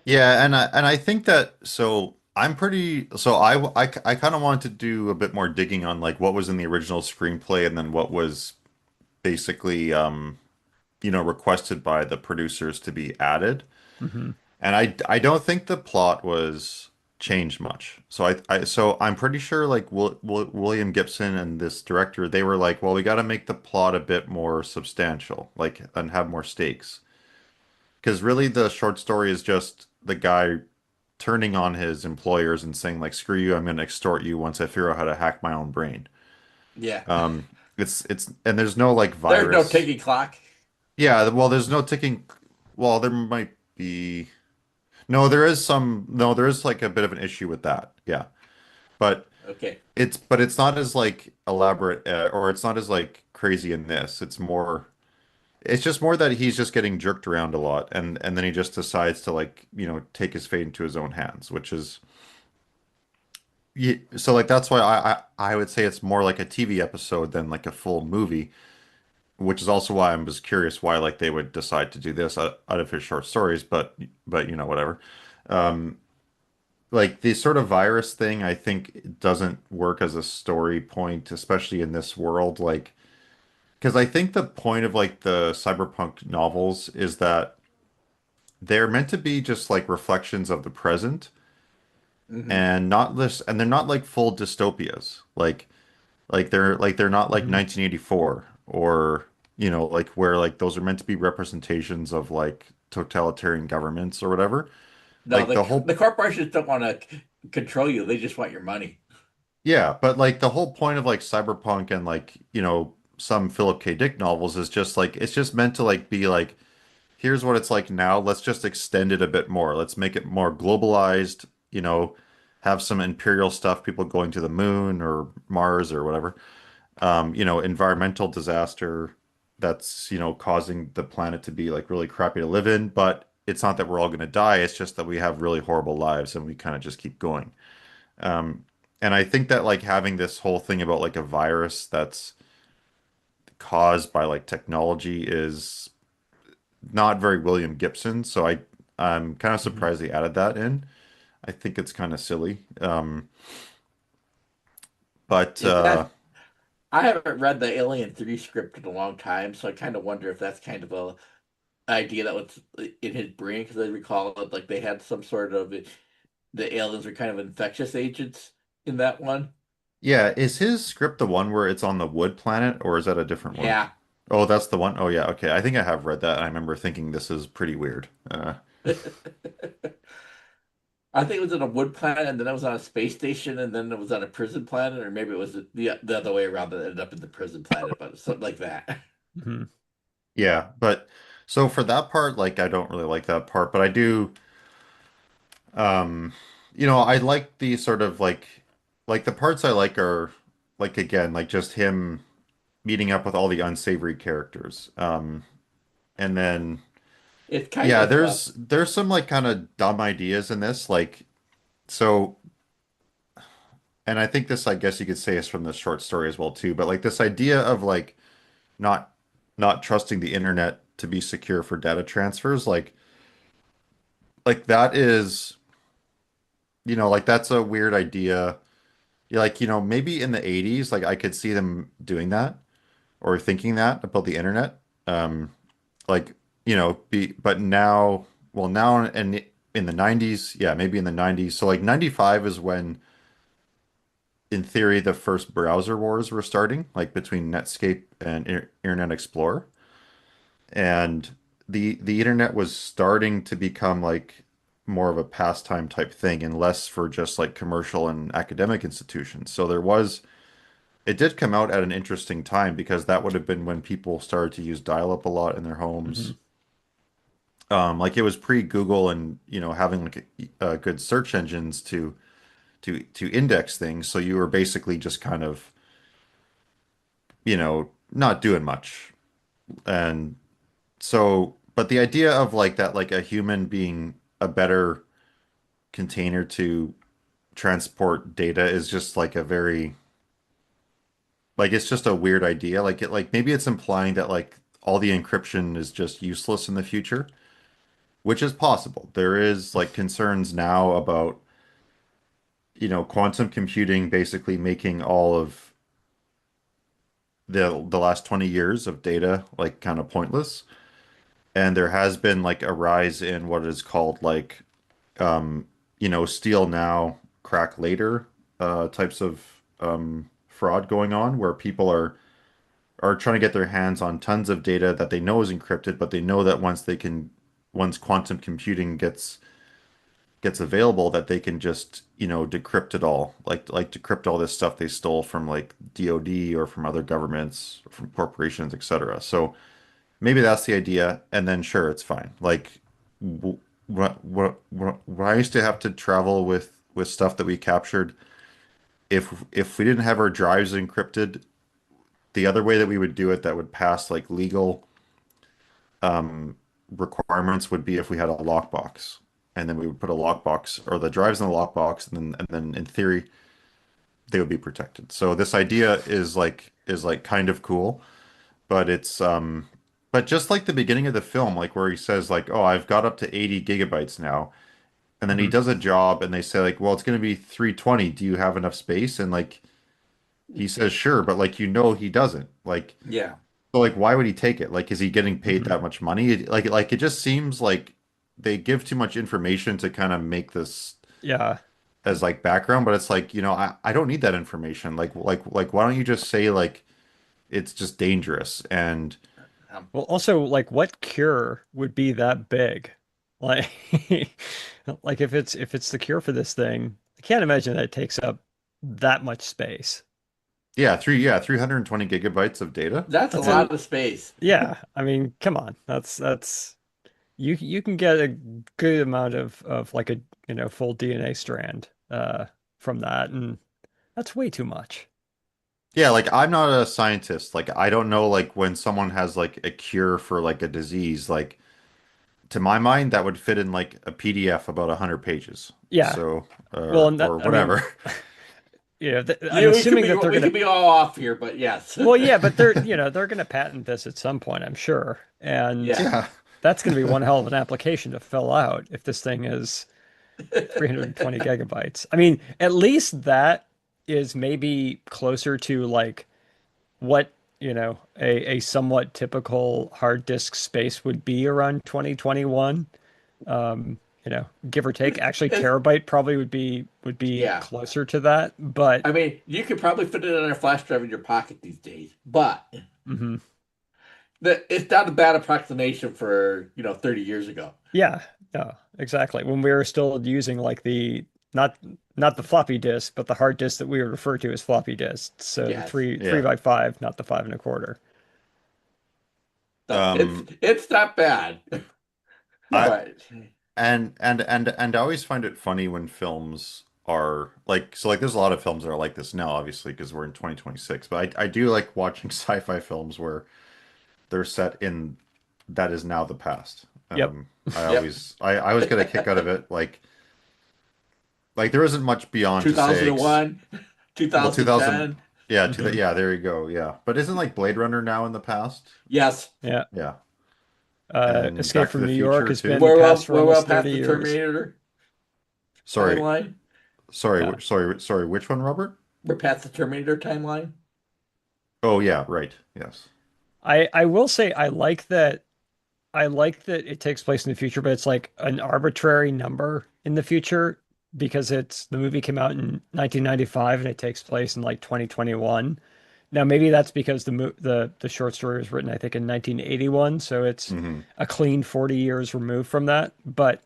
Yeah, and I think that so I'm pretty so I kind of wanted to do a bit more digging on like what was in the original screenplay and then what was basically requested by the producers to be added. mhm. And I don't think the plot was changed much. So so I'm pretty sure like William Gibson and this director, they were like, well, we got to make the plot a bit more substantial, like and have more stakes. Because really the short story is just the guy turning on his employers and saying like, screw you, I'm going to extort you once I figure out how to hack my own brain. Yeah. It's and there's no like There's no virus. ticking clock. Yeah, well, there's no ticking. Well, there might be. No, there is some. No, there is like a bit of an issue with that. Yeah, but Okay. it's not as like elaborate or it's not as like crazy in this. It's more. It's just more that he's just getting jerked around a lot, and then he just decides to like take his fate into his own hands, which is yeah, so like that's why I would say it's more like a TV episode than like a full movie, which is also why I was curious why like they would decide to do this out of his short stories, but whatever. Um, like the sort of virus thing, I think it doesn't work as a story point, especially in this world. Like, because I think the point of like the cyberpunk novels is that they're meant to be just like reflections of the present Hmm. and not this, and they're not like full dystopias. Like they're not like Hmm. 1984 or like where like those are meant to be representations of like totalitarian governments or whatever. No, Like the the whole corporations don't want to control you. They just want your money. yeah, but like the whole point of like cyberpunk and like, some Philip K. Dick novels is just like it's just meant to like be like here's what it's like now. Let's just extend it a bit more. Let's make it more globalized, have some imperial stuff, people going to the moon or Mars or whatever. Environmental disaster that's, causing the planet to be like really crappy to live in, but it's not that we're all going to die. It's just that we have really horrible lives and we kind of just keep going. Um, and I think that like having this whole thing about like a virus that's caused by like technology is not very William Gibson. So I'm kind of Hmm. surprised they added that in. I think it's kind of silly. But Is that I haven't read the Alien 3 script in a long time, so I kind of wonder if that's kind of a idea that was in his brain because I recall it like they had some sort of the aliens were kind of infectious agents in that one. Yeah, is his script the one where it's on the wood planet, or is that a different one? Yeah. Oh, that's the one. Oh, yeah. Okay. I think I have read that. I remember thinking this is pretty weird. I think it was on a wood planet, and then it was on a space station, and then it was on a prison planet, or maybe it was the other way around that ended up in the prison planet, but something like that. Hmm. Yeah, but so for that part, like I don't really like that part, but I do. Um, I like the sort of like the parts I like are like again like just him meeting up with all the unsavory characters. And then It's kind yeah, of there's some like kind of dumb ideas in this, like so. And I think this, I guess you could say, is from the short story as well too. But like this idea of like not not trusting the internet to be secure for data transfers, like that is, like that's a weird idea. Yeah, like, maybe in the 80s, like I could see them doing that or thinking that about the internet. Um, like, but now, well, now and in the 90s, yeah, maybe in the 90s. So like 95 is when in theory, the first browser wars were starting, like between Netscape and Internet Explorer, and the internet was starting to become like more of a pastime type thing and less for just like commercial and academic institutions. So it did come out at an interesting time because that would have been when people started to use dial-up a lot in their Hmm. homes. Like it was pre-Google and having like good search engines to index things. So you were basically just kind of not doing much. And so, but the idea of like that, like a human being a better container to transport data is just like a very, like, it's just a weird idea. Like, like maybe it's implying that like all the encryption is just useless in the future, which is possible. There is like concerns now about, quantum computing basically making all of the last 20 years of data like kind of pointless. and there has been like a rise in what is called like steal now, crack later types of fraud going on where people are trying to get their hands on tons of data that they know is encrypted, but they know that once quantum computing gets available, that they can just, decrypt it all, like decrypt all this stuff they stole from like DoD or from other governments, or from corporations, etc. So maybe that's the idea, and then sure, it's fine. Like when I used to have to travel with stuff that we captured, if we didn't have our drives encrypted, the other way that we would do it that would pass like legal requirements would be if we had a lockbox, and then we would put a lockbox or the drives in the lockbox, and then in theory they would be protected. So this idea is like kind of cool, but but just like the beginning of the film, like where he says like, "Oh, I've got up to 80 gigabytes now." And then he Mhm. does a job and they say like, "Well, it's going to be 320. Do you have enough space?" And like he says, "Sure," but like he doesn't. Like Yeah. so like why would he take it? Like is he getting paid Mhm. that much money? Like it just seems like they give too much information to kind of make this Yeah. as like background, but it's like, I don't need that information. Like why don't you just say like it's just dangerous and Well, also, like, what cure would be that big? Like, like if it's the cure for this thing, I can't imagine that it takes up that much space. yeah, 320 gigabytes of data. That's a That's a lot of space. Yeah. I mean, come on. That's you can get a good amount of like a full DNA strand from that, and that's way too much. Yeah, like I'm not a scientist. Like I don't know like when someone has like a cure for like a disease, like to my mind that would fit in like a PDF about 100 pages. Yeah. So Well, or and that or I mean, whatever. I'm Yeah, we could assuming be that they're we gonna. could be all off here, but yes. Well, yeah, but they're going to patent this at some point, I'm sure. And Yeah. Yeah. that's going to be one hell of an application to fill out if this thing is 320 gigabytes. I mean, at least that is maybe closer to like what, a somewhat typical hard disk space would be around 2021. Give or take. Actually, It's, terabyte probably would be yeah. closer to that, but I mean, you could probably fit it on a flash drive in your pocket these days, but mhm. it's not a bad approximation for, 30 years ago. Yeah, yeah, exactly. When we were still using like the not not the floppy disk, but the hard disk that we would refer to as floppy disks. So the Yes. three Yeah. by five, not the 5 1/4. So it's Um it's not bad. I But and I always find it funny when films are like there's a lot of films that are like this now, obviously, because we're in 2026. But I do like watching sci-fi films where they're set in that is now the past. Yep. yep. I always get a kick out of it. Like there isn't much beyond to say. 2001, Well, 2000, 2010. yeah, Hmm. yeah, there you go, yeah. But isn't like Blade Runner now in the past? Yes. Yeah. Yeah, and Escape Back to from the New York Future has been too. in the past for We're well almost past 30 the years. Terminator Sorry, timeline. Yeah. sorry. Which one, Robert? We're past the Terminator timeline. Oh yeah, right. Yes. I will say I like that it takes place in the future, but it's like an arbitrary number in the future because the movie came out in 1995 and it takes place in like 2021. Now maybe that's because the short story was written I think in 1981, so it's Hmm. a clean 40 years removed from that, but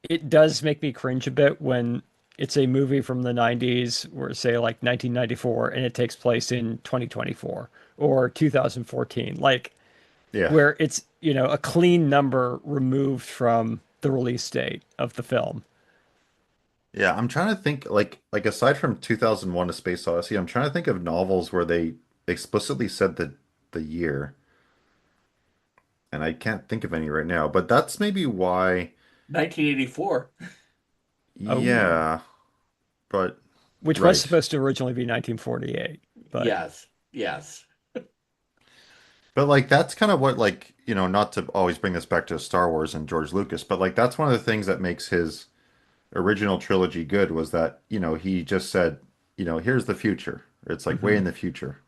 it does make me cringe a bit when it's a movie from the 90s or say like 1994 and it takes place in 2024 or 2014. Like Yeah. where it's a clean number removed from the release date of the film. Yeah, I'm trying to think like aside from 2001: A Space Odyssey, I'm trying to think of novels where they explicitly said the year, and I can't think of any right now. But that's maybe why. 1984. Oh, Yeah, but which was right. supposed to originally be 1948, but Yes. Yes. But like that's kind of what like, not to always bring this back to Star Wars and George Lucas, but like that's one of the things that makes his original trilogy good was that, he just said, here's the future. It's like way in mhm. the future.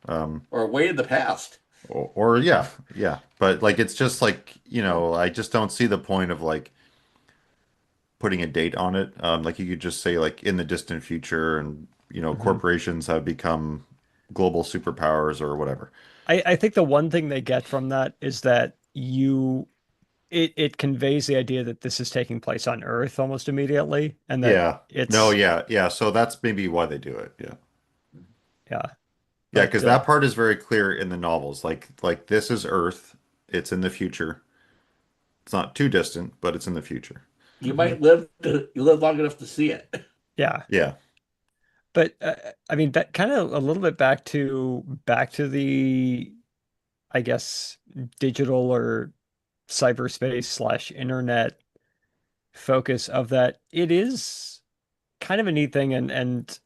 Or way in the past. or yeah, yeah. But like it's just like, I just don't see the point of like putting a date on it. Like you could just say like in the distant future, and Mhm. corporations have become global superpowers or whatever. I think the one thing they get from that is that it conveys the idea that this is taking place on Earth almost immediately, and that Yeah. No, it's yeah, yeah. So that's maybe why they do it. Yeah. yeah, Yeah, but because that part is very clear in the novels. Like this is Earth. It's in the future. It's not too distant, but it's in the future. You mhm. might live to you live long enough to see it. Yeah, Yeah. but I mean that kind of a little bit back to the I guess digital or cyberspace slash internet focus of that. It is kind of a neat thing, and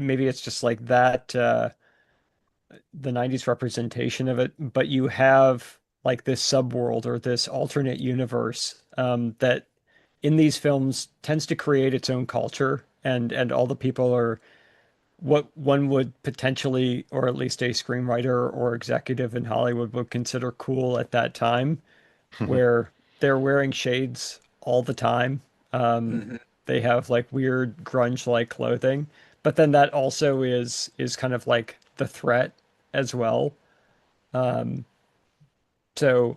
maybe it's just like that. The 90s representation of it, but you have like this subworld or this alternate universe that in these films tends to create its own culture, and all the people are what one would potentially, or at least a screenwriter or executive in Hollywood would consider cool at that time, where they're wearing shades all the time. Um, Mhm. they have like weird grunge-like clothing, but then that also is kind of like the threat as well. Um, so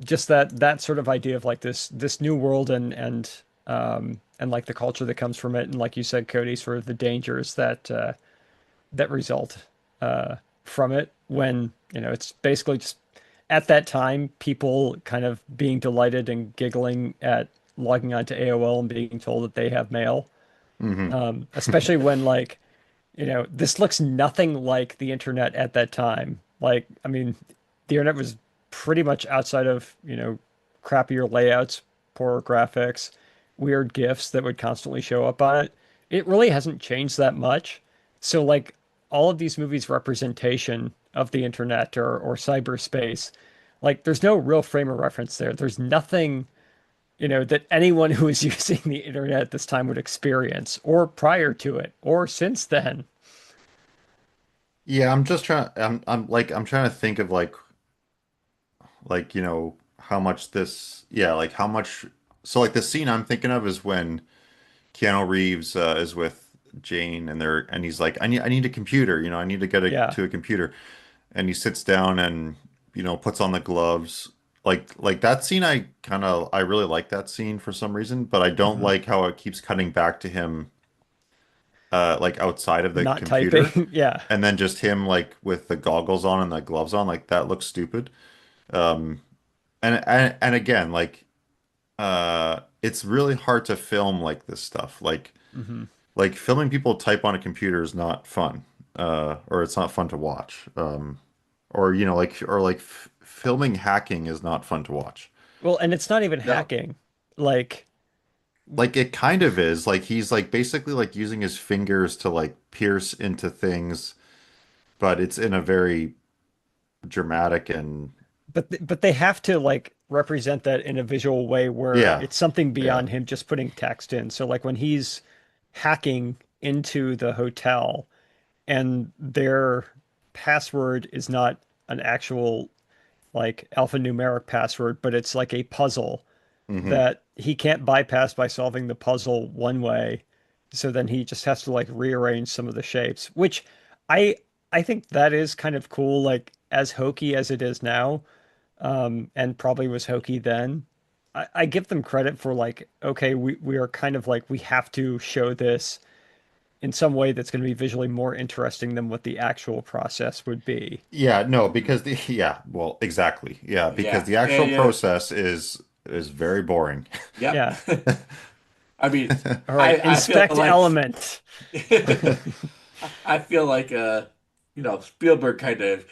just that sort of idea of like this new world and like the culture that comes from it, and like you said, Cody, sort of the dangers that result from it when it's basically just at that time people kind of being delighted and giggling at logging onto AOL and being told that they have mail. Hmm. Especially when like this looks nothing like the internet at that time. Like, I mean, the internet was pretty much outside of, crappier layouts, poorer graphics, weird GIFs that would constantly show up on it. It really hasn't changed that much. So, like, all of these movies' representation of the internet or cyberspace, like, there's no real frame of reference there. There's nothing, that anyone who is using the internet at this time would experience, or prior to it, or since then. Yeah, I'm just trying I'm trying to think of like, how much this yeah, like how much so like the scene I'm thinking of is when Keanu Reeves is with Jane, and he's like, I need a computer, I need to get Yeah. to a computer. And he sits down and puts on the gloves. Like that scene, I really like that scene for some reason, but I don't Mhm. like how it keeps cutting back to him like outside of the Not computer, typing. Yeah. and then just him like with the goggles on and the gloves on. Like that looks stupid. Um and again, like it's really hard to film like this stuff. Hmm. Like filming people type on a computer is not fun. Or it's not fun to watch. Or like f filming hacking is not fun to watch. Well, and it's not even No. hacking. Like, Like it kind of is. Like he's like basically like using his fingers to like pierce into things, but it's in a very dramatic and but they have to like represent that in a visual way where yeah, it's something yeah. beyond him just putting text in. So like when he's hacking into the hotel and their password is not an actual like alphanumeric password, but it's like a puzzle Hmm. that he can't bypass by solving the puzzle one way. So then he just has to like rearrange some of the shapes, which I I think that is kind of cool, like as hokey as it is now, and probably was hokey then. I give them credit for like, okay, we are kind of like we have to show this in some way that's going to be visually more interesting than what the actual process would be. Yeah, no, Mhm. because the yeah, well, exactly. Yeah, because Yeah. the Yeah. actual Yeah. process is very boring. Yep. Yeah. I mean, All right. I feel Inspect like element. I feel like Spielberg kind of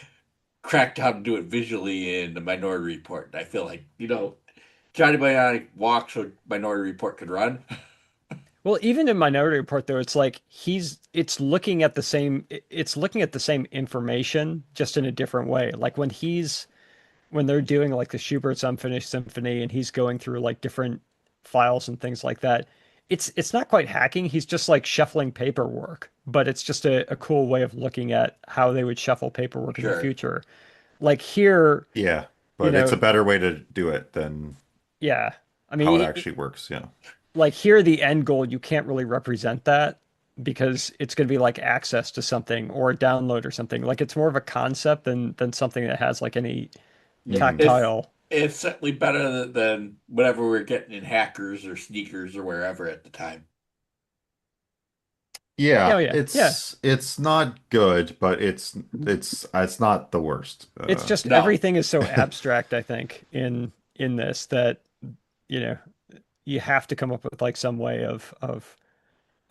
cracked how to do it visually in the Minority Report. I feel like, Johnny Bionic walked so Minority Report could run. Well, even in Minority Report, though, it's like it's looking at the same information just in a different way. Like when they're doing like the Schubert's Unfinished Symphony and he's going through like different files and things like that, it's not quite hacking. He's just like shuffling paperwork, but it's just a cool way of looking at how they would shuffle paperwork in the Sure. future. Like here, Yeah, you but it's know, a better way to do it than yeah. I how it mean, actually works. Yeah. like here, the end goal, you can't really represent that because it's going to be like access to something or a download or something. Like it's more of a concept than something that has like any It, Mhm. tactile. it's certainly better than whatever we're getting in hackers or sneakers or wherever at the time. Yeah, oh, Yeah, yeah, yeah. it's not good, but it's not the worst. It's just No. everything is so abstract, I think, in this that you know you have to come up with like some way of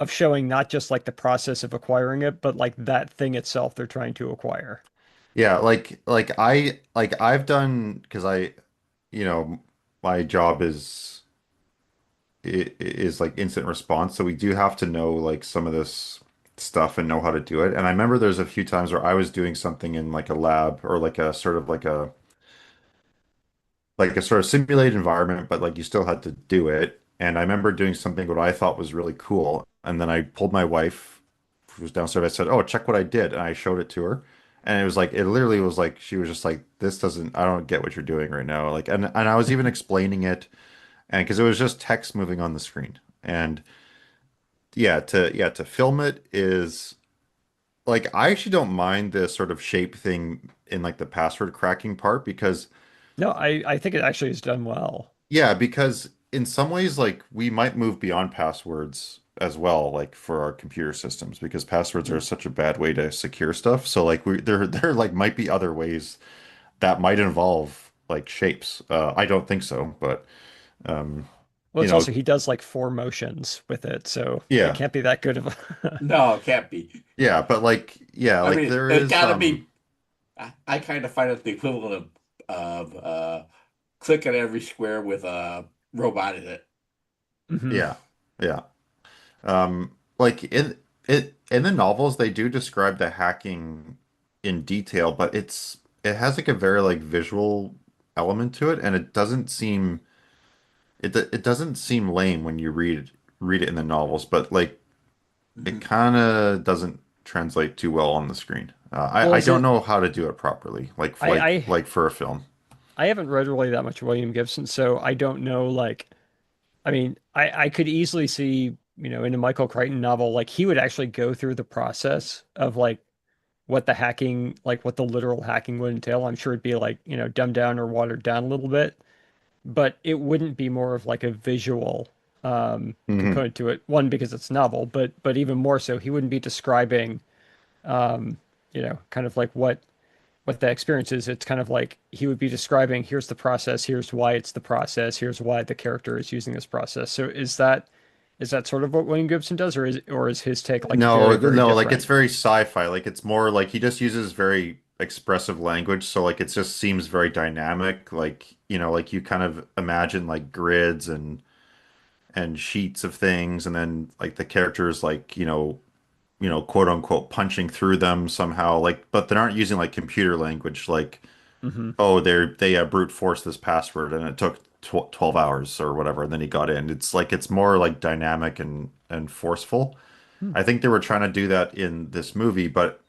showing not just like the process of acquiring it, but like that thing itself they're trying to acquire. Yeah, like I've done because you know, my job is like instant response, so we do have to know like some of this stuff and know how to do it. And I remember there's a few times where I was doing something in like a lab or like a sort of like a sort of simulated environment, but like you still had to do it. And I remember doing something what I thought was really cool. And then I pulled my wife, who was downstairs. I said, "Oh, check what I did." And I showed it to her. And it was like, it literally was like, she was just like, "This doesn't, I don't get what you're doing right now." Like, and I was even explaining it. And because it was just text moving on the screen. And to film it is like, I actually don't mind the sort of shape thing in like the password cracking part because No, I think it actually is done well. yeah, because in some ways, like we might move beyond passwords as well, like for our computer systems, because passwords are such a bad way to secure stuff. So like there like might be other ways that might involve like shapes. I don't think so, but um, Well, you it's know, also he does like four motions with it, so it yeah, can't be that good of a. No, it can't be. yeah, but like yeah, I like mean, there it's is gotta be. I kind of find it the equivalent of clicking every square with a robot in it. Mhm. yeah, yeah. Like in the novels, they do describe the hacking in detail, but it has like a very like visual element to it, and it doesn't seem lame when you read it in the novels, but like it Mhm. kind of doesn't translate too well on the screen. Well, I is don't it? know how to do it properly, I I like for a film. I haven't read really that much William Gibson, so I don't know. Like, I mean, I could easily see, in a Michael Crichton novel, like he would actually go through the process of like what the hacking, like what the literal hacking would entail. I'm sure it'd be like, dumbed down or watered down a little bit, but it wouldn't be more of like a visual Hmm. component to it. One, because it's novel, but even more so, he wouldn't be describing, kind of like what the experience is. It's kind of like he would be describing, here's the process, here's why it's the process, here's why the character is using this process. So is that sort of what William Gibson does, or is his take like No, very, very no, like it's different? very sci-fi. Like it's more like he just uses very expressive language, so like it just seems very dynamic. Like, like you kind of imagine like grids and sheets of things, and then like the characters like, quote unquote punching through them somehow. Like, but they aren't using like computer language like, Hmm. oh, they brute forced this password and it took 12 hours or whatever, and then he got in. It's like it's more like dynamic and forceful. Hmm. I think they were trying to do that in this movie, but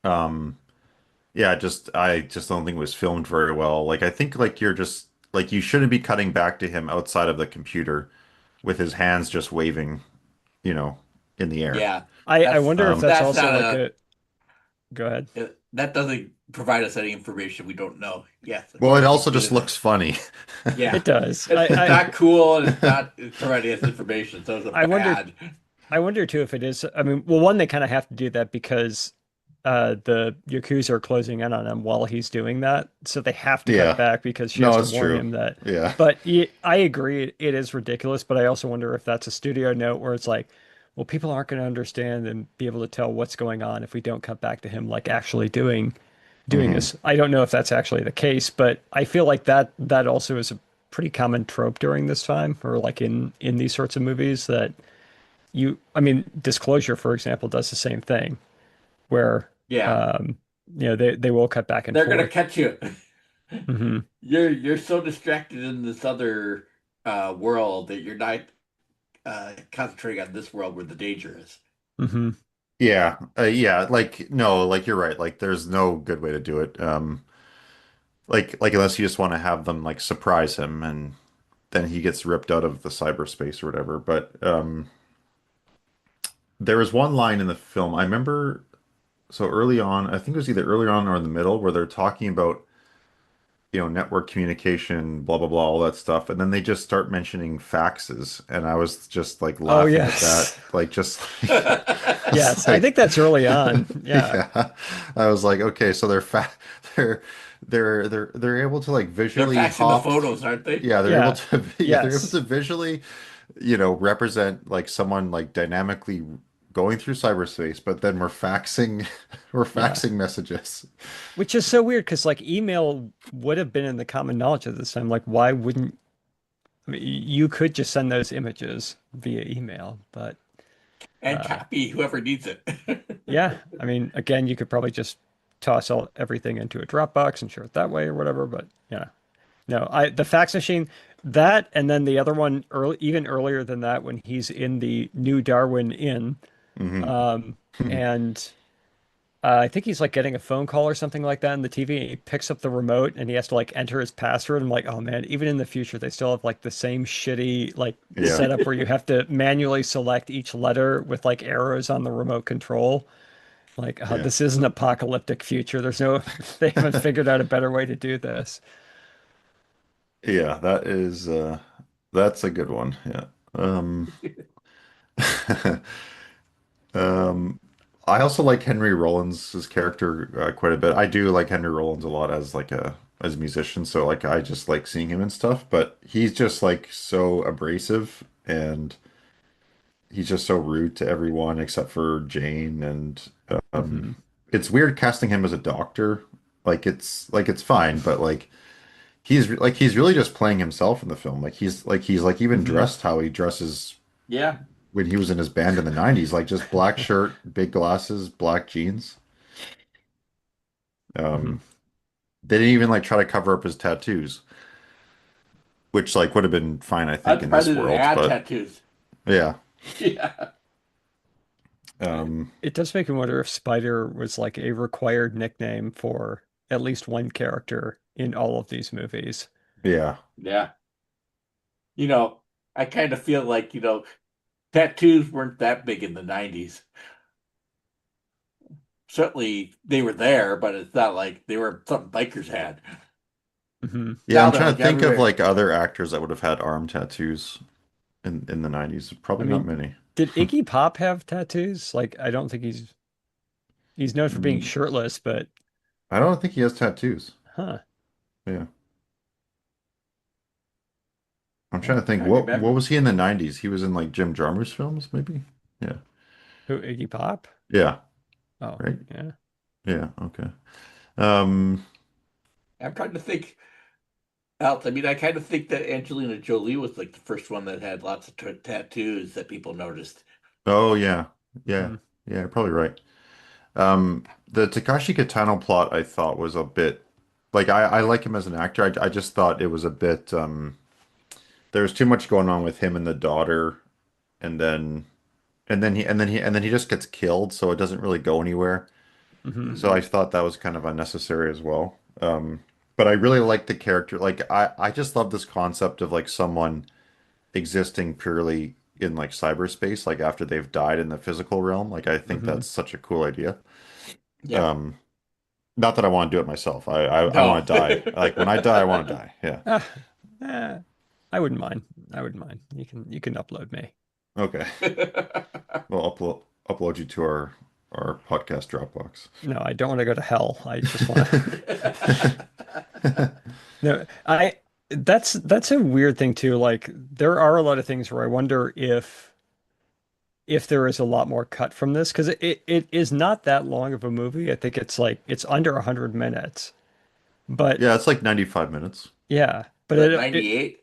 um yeah, I just don't think it was filmed very well. Like I think like you're just like you shouldn't be cutting back to him outside of the computer with his hands just waving, you know, in the air. Yeah, I that's wonder if Um that's that's also not like a a go ahead. that doesn't provide us any information we don't know. Yes, of well, it course he's also just doing that. looks funny. Yeah, It does. it's not cool and it's providing us information, so it's I wonder bad. I wonder too if it is. I mean, well, one, they kind of have to do that because the Yakuza are closing in on him while he's doing that, so they have to cut Yeah. back because she has No, to it's warn true. him that. Yeah. But I agree, it is ridiculous. But I also wonder if that's a studio note where it's like, well, people aren't going to understand and be able to tell what's going on if we don't cut back to him like actually doing Hmm. this. I don't know if that's actually the case, but I feel like that also is a pretty common trope during this time, or like in these sorts of movies that I mean, Disclosure, for example, does the same thing where, Yeah, um, they will cut back and they're gonna forth. catch you. Hmm. You're so distracted in this other world that you're not. concentrating on this world where the danger is. Hmm. Yeah, yeah, like no, like you're right. Like there's no good way to do it. Like unless you just want to have them like surprise him and then he gets ripped out of the cyberspace or whatever. But there was one line in the film I remember. So early on, I think it was either early on or in the middle, where they're talking about, network communication, blah blah blah, all that stuff, and then they just start mentioning faxes, and I was just like Oh, laughing at that, yes. like just like, Yes, it's I think like, that's early on. Yeah. yeah, I was like, okay, so they're they're able to like They're visually faxing the hop. photos, aren't they? Yeah, they're able Yeah. to yeah, they're able Yes. to visually, represent like someone like dynamically going through cyberspace, but then we're faxing we're Yeah. faxing messages. Which is so weird because like email would have been in the common knowledge at this time. Like, why wouldn't I mean, you could just send those images via email, but And uh, copy whoever needs it. yeah, I mean, again, you could probably just toss everything into a Dropbox and share it that way or whatever. But yeah, no, the fax machine, that, and then the other one even earlier than that when he's in the New Darwin Inn, Hmm. um, and I think he's like getting a phone call or something like that on the TV. And he picks up the remote and he has to like enter his password. I'm like, oh man, even in the future, they still have like the same shitty like Yeah. setup where you have to manually select each letter with like arrows on the remote control. Like, Yeah. this is an apocalyptic future. There's no, they haven't figured out a better way to do this. Yeah, that's a good one. Yeah. Um um I also like Henry Rollins' character quite a bit. I do like Henry Rollins a lot as like a musician, so like I just like seeing him and stuff, but he's just like so abrasive and he's just so rude to everyone except for Jane and Hmm. it's weird casting him as a doctor. Like it's fine, but he's really just playing himself in the film. Like he's even Hmm. dressed how he dresses Yeah. when he was in his band in the 90s, like just black shirt, big glasses, black jeans. Hmm. Um they didn't even like try to cover up his tattoos, which like would have been fine, I I'm think, in surprised this they didn't world, add but tattoos. yeah. Yeah. Um It does make me wonder if Spider was like a required nickname for at least one character in all of these movies. yeah. Yeah. You know, I kind of feel like, tattoos weren't that big in the 90s. Certainly they were there, but it's not like they were something bikers had. Hmm. Yeah, Now I'm they're trying like to think of everywhere. like other actors that would have had arm tattoos in the 90s. I Probably not mean, many. did Iggy Pop have tattoos? Like, I don't think he's known for being Mm, shirtless, but I don't think he has tattoos. huh. Yeah. I'm I'm trying to think trying to what remember. was he in the 90s? He was in like Jim Jarmusch films, maybe? Yeah. Who, Iggy Pop? Yeah, Oh, right? yeah. Yeah, okay. Um I'm trying to think else. I mean, I kind of think that Angelina Jolie was like the first one that had lots of tattoos that people noticed. oh yeah. Yeah. Hmm. Yeah, you're probably right. The Takashi Kitano plot I thought was a bit like I like him as an actor. I just thought it was a bit there was too much going on with him and the daughter and then he just gets killed, so it doesn't really go anywhere. Hmm. So I Hmm. thought that was kind of unnecessary as well. But I really like the character. Like I just love this concept of like someone existing purely in like cyberspace, like after they've died in the physical realm. Like I think Hmm. that's such a cool idea. Yeah. Um, Not that I want to do it myself. I No. want to die. Like when I die, I want to die. Yeah. Ah, eh, I wouldn't mind. I wouldn't mind. You can upload me. Okay. We'll upload you to our podcast Dropbox. No, I don't want to go to hell. I just want to. No, that's a weird thing too. Like there are a lot of things where I wonder if there is a lot more cut from this because it is not that long of a movie. I think it's like it's under 100 minutes. But Yeah, it's like 95 minutes. yeah, but That it 98?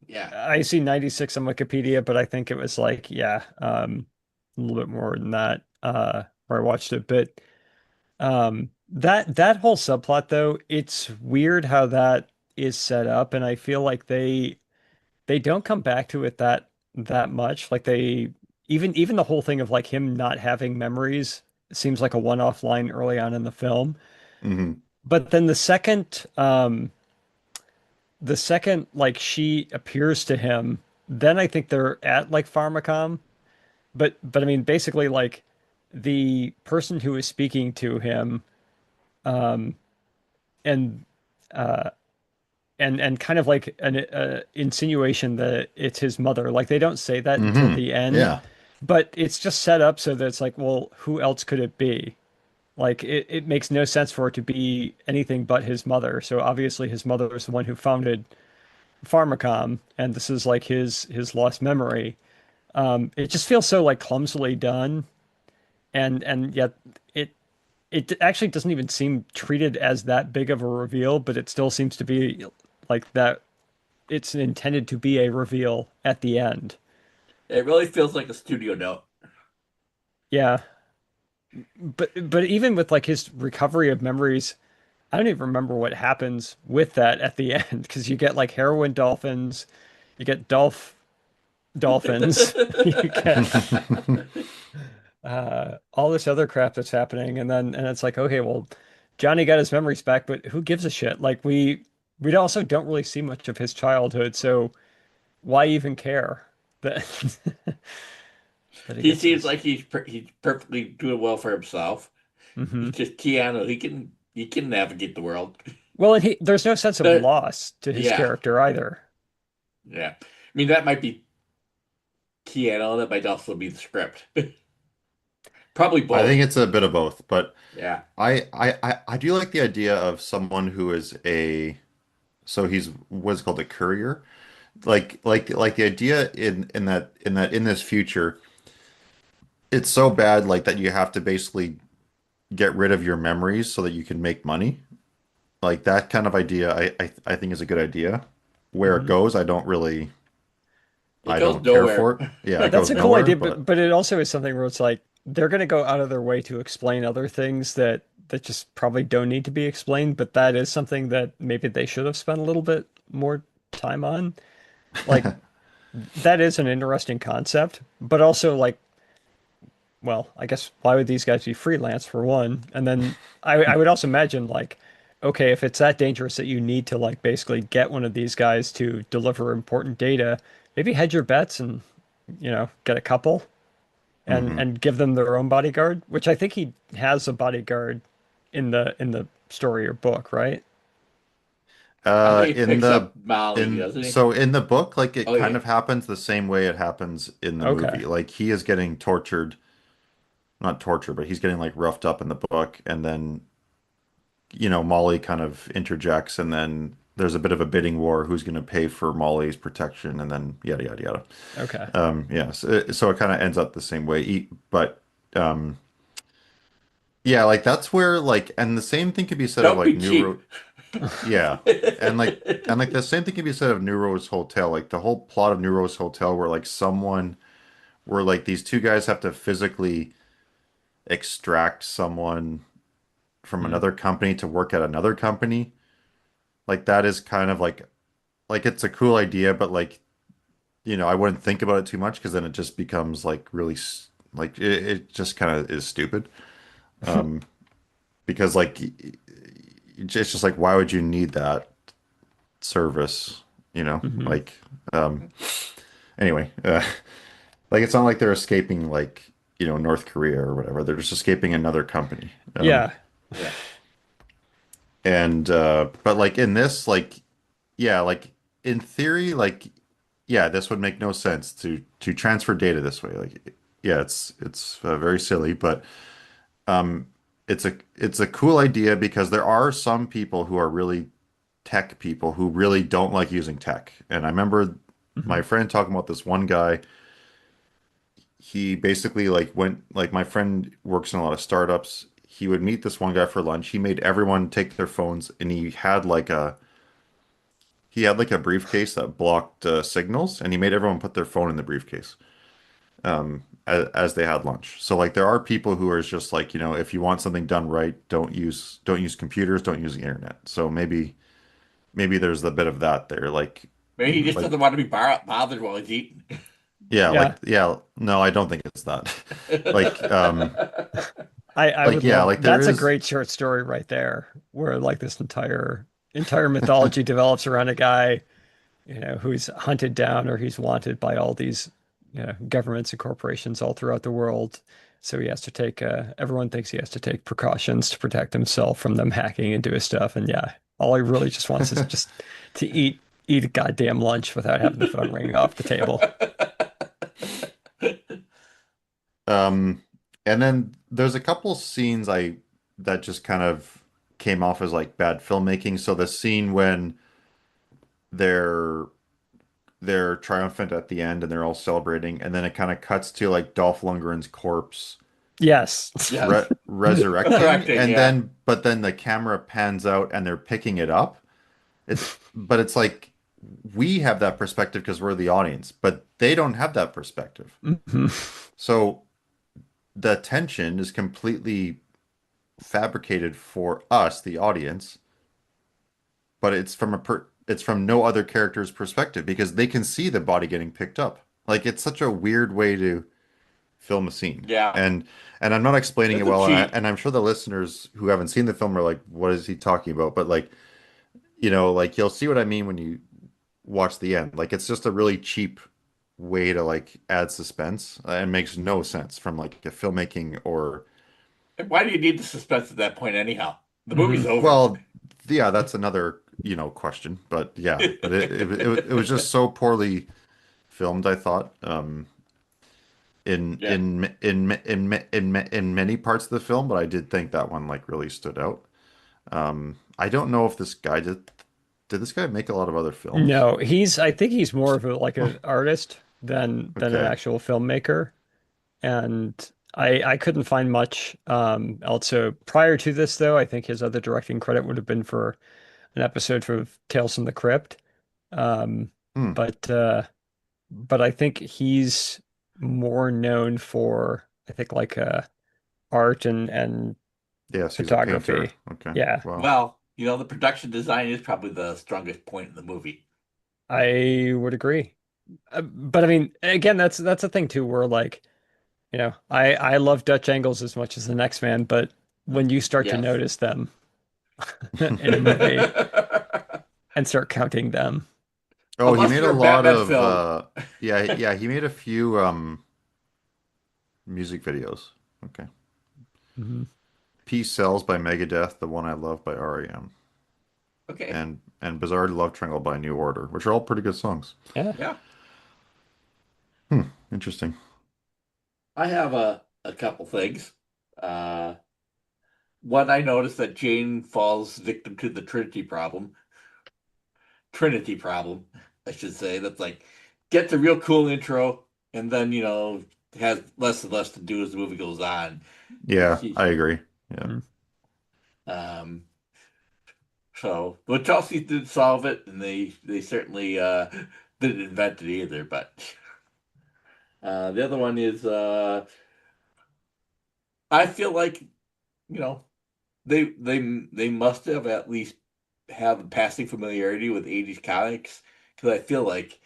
Yeah. I see 96 on Wikipedia, but I think it was like yeah, a little bit more than that where I watched it. But that whole subplot though, it's weird how that is set up, and I feel like they don't come back to it that that much. Like they even the whole thing of like him not having memories seems like a one-off line early on in the film. Hmm. But then the second like she appears to him, then I think they're at like Pharmacom. But I mean basically like the person who is speaking to him um and uh and kind of like an insinuation that it's his mother. Like they don't say that until Hmm. the end, Yeah. but it's just set up so that it's like, well, who else could it be? Like it makes no sense for it to be anything but his mother. So obviously his mother is the one who founded Pharmacom, and this is like his lost memory. It just feels so like clumsily done, and yet it it actually doesn't even seem treated as that big of a reveal, but it still seems to be like that it's intended to be a reveal at the end. It really feels like a studio note. Yeah, but even with like his recovery of memories, I don't even remember what happens with that at the end because you get like heroin dolphins, you get dolphins, you get all this other crap that's happening, and it's like, okay, well, Johnny got his memories back, but who gives a shit? Like we also don't really see much of his childhood, so why even care that that he He gets seems his? like he's perfectly doing well for himself. Hmm. He's just Keanu. He can navigate the world. Well, and he there's no sense of But loss to his yeah, character either. yeah. I mean, that might be Keanu. That might also be the script. Probably I both. think it's a bit of both, but Yeah. I do like the idea of someone who is a so he's what's called a courier. Like the idea in this future, it's so bad like that you have to basically get rid of your memories so that you can make money. Like that kind of idea I think is a good idea. Where it Hmm. goes, It I goes don't care for nowhere. it. Yeah, it That's goes a cool nowhere, idea, but but it also is something where it's like they're going to go out of their way to explain other things that just probably don't need to be explained, but that is something that maybe they should have spent a little bit more time on. Like that is an interesting concept, but also like, well, I guess why would these guys be freelance for one? And then I would also imagine like, okay, if it's that dangerous that you need to like basically get one of these guys to deliver important data, maybe hedge your bets and get a couple Mhm. and give them their own bodyguard, which I think he has a bodyguard in the story or book, right? I think he In picks the up Molly, in doesn't he? so in the book, like it Oh kind yeah. of happens the same way it happens in the Okay. movie. Like he is getting tortured, not tortured, but he's getting like roughed up in the book, and then Molly kind of interjects, and then there's a bit of a bidding war who's going to pay for Molly's protection, and then yada yada yada. Okay. Yeah, so it kind of ends up the same way. But um, yeah, like that's where like, and the same thing could be said of Don't like be cheap. Neuro. Yeah, and like the same thing can be said of New Rose Hotel. Like the whole plot of New Rose Hotel, where like these two guys have to physically extract someone from Hmm. another company to work at another company. Like that is kind of like it's a cool idea, but like I wouldn't think about it too much because then it just becomes like really like it just kind of is stupid. Um, because like it's just like why would you need that service? Hmm. Like um, anyway, like it's not like they're escaping like North Korea or whatever. They're just escaping another company. Yeah. Yeah. And but like in this, like yeah, like in theory, like yeah, this would make no sense to transfer data this way. Like yeah, it's very silly, but um, it's a cool idea because there are some people who are really tech people who really don't like using tech. And I remember Hmm. my friend talking about this one guy. He basically like went like my friend works in a lot of startups. He would meet this one guy for lunch. He made everyone take their phones, and he had like a briefcase that blocked signals, and he made everyone put their phone in the briefcase as they had lunch. So like there are people who are just like, if you want something done right, don't use computers, don't use the internet. So maybe there's a bit of that there. Like Maybe he just like doesn't want to be bothered while he's eating. Yeah, Yeah, no, I don't think it's that. Like, I like would yeah, love like there that's a is, great short story right there, where like this entire mythology develops around a guy, who's hunted down or he's wanted by all these, governments and corporations all throughout the world. So he has to take everyone thinks he has to take precautions to protect himself from them hacking into his stuff. And yeah, all he really just wants is just to eat a goddamn lunch without having the phone ringing off the table. um, and then there's a couple scenes I that just kind of came off as like bad filmmaking. So the scene when they're they're triumphant at the end and they're all celebrating, and then it kind of cuts to like Dolph Lundgren's corpse Yes. Yes. resurrecting, Correcting, and yeah. then but then the camera pans out and they're picking it up. It's like we have that perspective because we're the audience, but they don't have that perspective. Mhm. So the tension is completely fabricated for us, the audience, but it's from no other character's perspective because they can see the body getting picked up. Like it's such a weird way to film a scene. Yeah. And I'm not explaining it It's a well, cheat. and I'm sure the listeners who haven't seen the film are like, what is he talking about? But like, like you'll see what I mean when you watch the end. Like it's just a really cheap way to like add suspense. And makes no sense from like a filmmaking or Why do you need the suspense at that point anyhow? The movie's Mhm. over. well, yeah, that's another, question. But yeah, but it was just so poorly filmed, I thought. In Yeah. in in many parts of the film, but I did think that one like really stood out. I don't know if this guy did this guy make a lot of other films? No, I think he's more of a like an artist than an Okay. actual filmmaker. And I couldn't find much else. So prior to this though, I think his other directing credit would have been for an episode for Tales from the Crypt. Um, Hmm. but uh but I think he's more known for I think like art and Yes, he's a painter. photography. Okay. Yeah, Wow. Well, the production design is probably the strongest point in the movie. I would agree. But I mean, again, that's a thing too, where like, I love Dutch angles as much as the next man, but when you start to Yes. notice them in a movie and start counting them. Oh, he Unless made a you're a lot Batman of film. yeah, he made a few music videos. Okay. Mhm. Peace Sells by Megadeth, The One I Love by REM, Okay. and Bizarre Love Triangle by New Order, which are all pretty good songs. Yeah. Yeah. Interesting. I have a couple things. Uh, One, I noticed that Jane falls victim to the Trinity problem. Trinity problem, I should say. That's like, gets a real cool intro, and then, has less and less to do as the movie goes on. Yeah, She, I agree. Yeah. Mhm. um, so the Chelsea did solve it, and they certainly didn't invent it either. But the other one is I feel like you know they must have at least have a passing familiarity with 80s comics because I feel like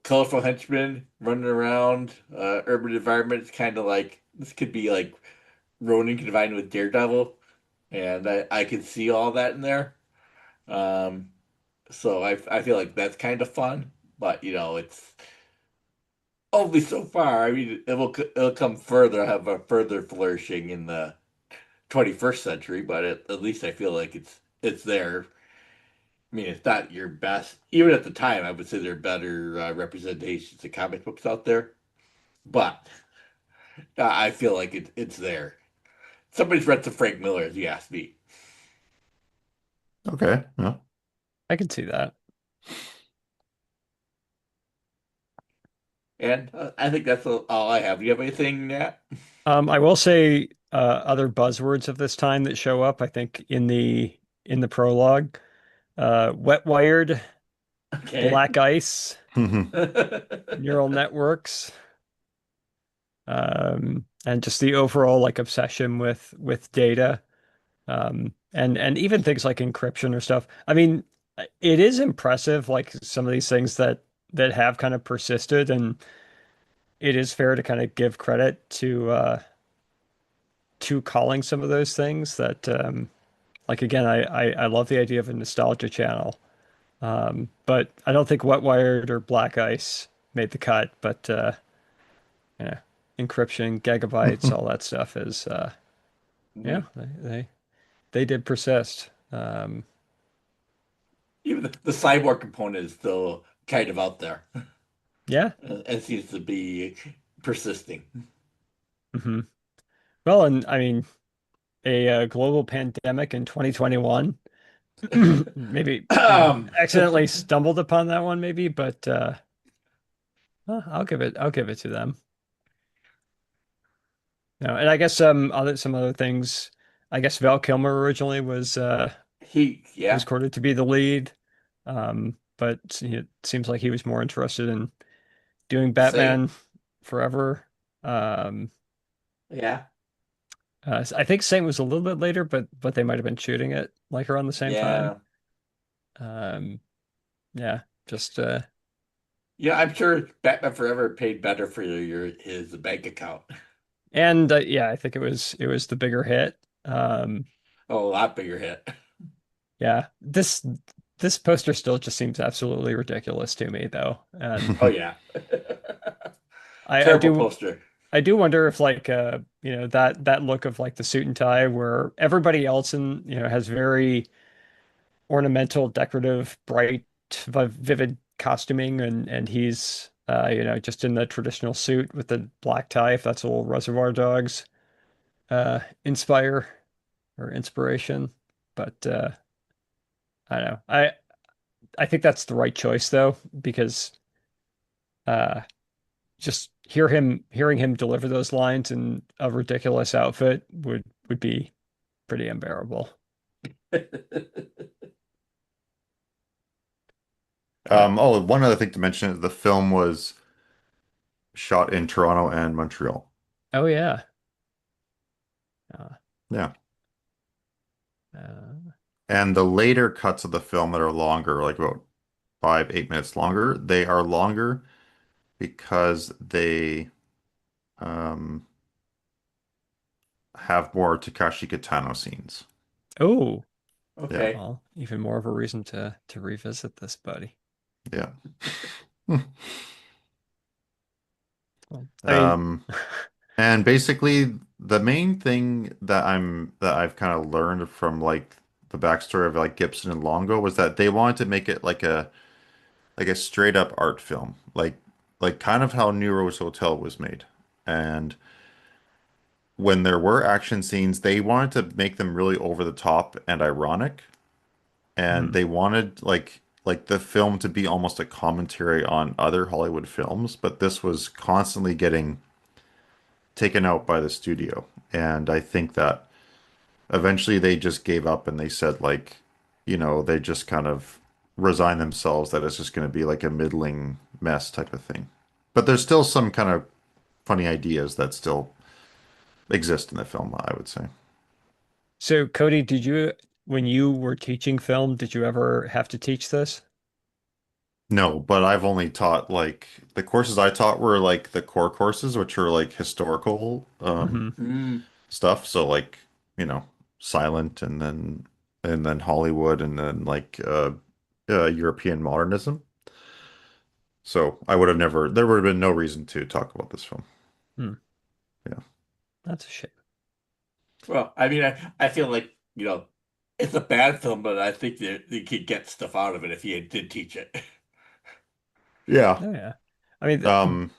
colorful henchmen running around urban environments, kind of like this could be like Ronin combined with Daredevil, and I can see all that in there. Um, so I feel like that's kind of fun, but it's only so far. I mean, it'll come further, have a further flourishing in the 21st century, but at least I feel like it's there. I mean, it's not your best. Even at the time, I would say there are better representations of comic books out there, but I feel like it's there. Somebody's read some Frank Miller, if you ask me. Okay. Yeah. I can see that. And I think that's all I have. Do you have anything, Nat? I will say other buzzwords of this time that show up, I think in the prologue, wet wired, Okay. black ice, neural networks, and just the overall like obsession with data. And even things like encryption or stuff. I mean, it is impressive, like some of these things that that have kind of persisted, and it is fair to kind of give credit to calling some of those things that like again, I love the idea of a nostalgia channel. But I don't think Wet Wired or Black Ice made the cut, but yeah, encryption, gigabytes, all that stuff is yeah, Mhm. they did persist. Even the cyborg component is still kind of out there Yeah. and seems to be persisting. hmm Well, and I mean, a global pandemic in 2021, maybe, Um, accidentally stumbled upon that one, maybe, but well, I'll give it to them. No, and I guess some other things. I guess Val Kilmer originally was yeah, quoted to be the lead, but it seems like he was more interested in doing same, Batman Forever. Um, yeah, I think Saint was a little bit later, but they might have been shooting it like around the same time. yeah, Um, yeah, just yeah. I'm sure Batman Forever paid better for his bank account. and yeah, I think it was the bigger hit. Oh, a lot bigger hit. Yeah, this poster still just seems absolutely ridiculous to me, though, and Oh yeah, I terrible do poster. I do wonder if like that look of like the suit and tie where everybody else in has very ornamental, decorative, bright, vivid costuming, and he's just in the traditional suit with the black tie, if that's a little Reservoir Dogs inspire or inspiration. But I don't know. I think that's the right choice though, because uh just hearing him deliver those lines in a ridiculous outfit would be pretty unbearable. Uh, Oh, one other thing to mention is the film was shot in Toronto and Montreal. oh yeah. Uh, Yeah. uh, And the later cuts of the film that are longer, like about 5, 8 minutes longer, they are longer because they um, have more Takashi Kitano scenes. oh, Yeah. Okay. well, even more of a reason to revisit this, buddy. Yeah. Well, I mean, Um, and basically the main thing that I've kind of learned from like the backstory of like Gibson and Longo was that they wanted to make it like a straight up art film, like kind of how Nero's Hotel was made. And when there were action scenes, they wanted to make them really over the top and ironic, and hmm. they wanted like the film to be almost a commentary on other Hollywood films, but this was constantly getting taken out by the studio. And I think that eventually they just gave up and they said like, they just kind of resigned themselves that it's just going to be like a middling mess type of thing. But there's still some kind of funny ideas that still exist in the film, I would say. So Cody, when you were teaching film, did you ever have to teach this? No, but I've only taught like the courses I taught were like the core courses, which are like historical Hmm. Mm, stuff. So like, you know, silent and then Hollywood and then like European modernism. So I would have never there would have been no reason to talk about this film. Hmm. Yeah. That's a shame. well, I mean, I feel like, it's a bad film, but I think that you could get stuff out of it if you did teach it. Yeah. Oh yeah. I mean, Um,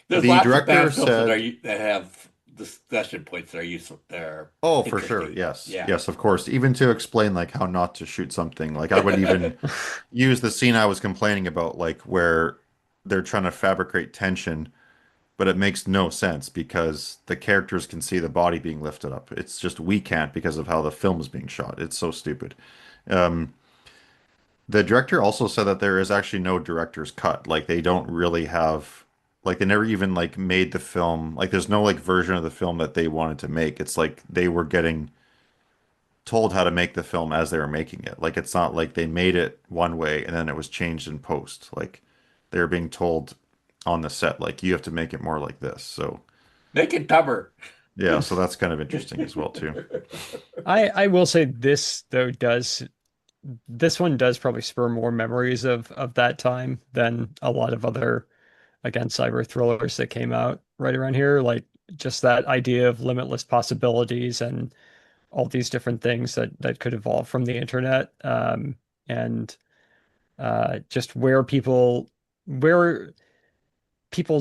There's the lots of director bad films said, that have discussion points that are useful, that are "Oh, for sure. interesting. Yes. Yeah. Yes, of course. Even to explain like how not to shoot something. Like I would even use the scene I was complaining about, like where they're trying to fabricate tension, but it makes no sense because the characters can see the body being lifted up. It's just we can't because of how the film is being shot. It's so stupid. Um, the director also said that there is actually no director's cut. Like they don't really have like they never even like made the film. Like there's no like version of the film that they wanted to make. It's like they were getting told how to make the film as they were making it. Like it's not like they made it one way and then it was changed in post. Like they're being told on the set, like, you have to make it more like this. So Make it dumber. yeah, so that's kind of interesting as well too. I will say this though does this one does probably spur more memories of that time than a lot of other, again, cyber thrillers that came out right around here. Like just that idea of limitless possibilities and all these different things that could evolve from the internet, and just where people's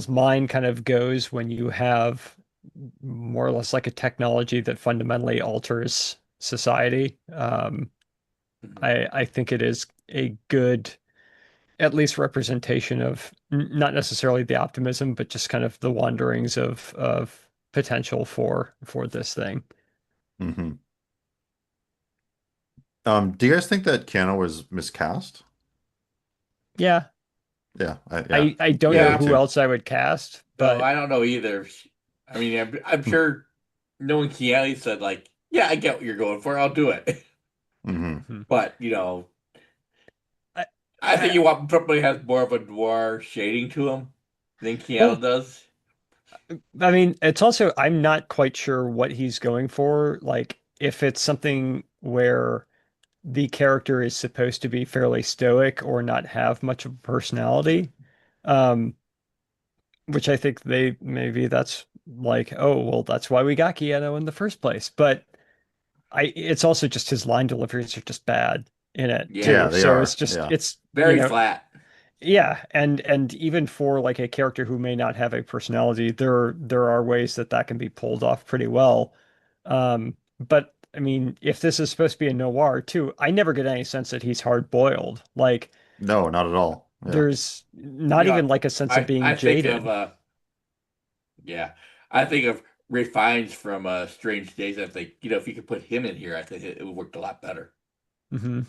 mind kind of goes when you have more or less like a technology that fundamentally alters society. I think it is a good, at least representation of not necessarily the optimism, but just kind of the wanderings of potential for this thing. Hmm. Do you guys think that Keanu was miscast? Yeah, Yeah, yeah, I don't I know do Yeah. who too. else I would cast, No, but I don't know either. I mean, I'm sure knowing Keanu said like, yeah, I get what you're going for. I'll do it. Hmm. Mhm. But, I, I think I, you want somebody who has more of a noir shading to him than Keanu well, does. I mean, it's also I'm not quite sure what he's going for. Like, if it's something where the character is supposed to be fairly stoic or not have much of a personality, um, which I think they maybe that's like, oh, well, that's why we got Keanu in the first place. But it's also just his line deliveries are just bad in it Yeah. Yeah, too. they So it's are. just Yeah. it's Very flat. yeah, and even for like a character who may not have a personality, there are ways that that can be pulled off pretty well. But I mean, if this is supposed to be a noir too, I never get any sense that he's hard boiled. Like No, not at all. Yeah. there's not You know, even like a sense of I being think of jaded. yeah, I think of Ray Fiennes from Strange Days. I think, if you could put him in here, I think it would work a lot better. Hmm.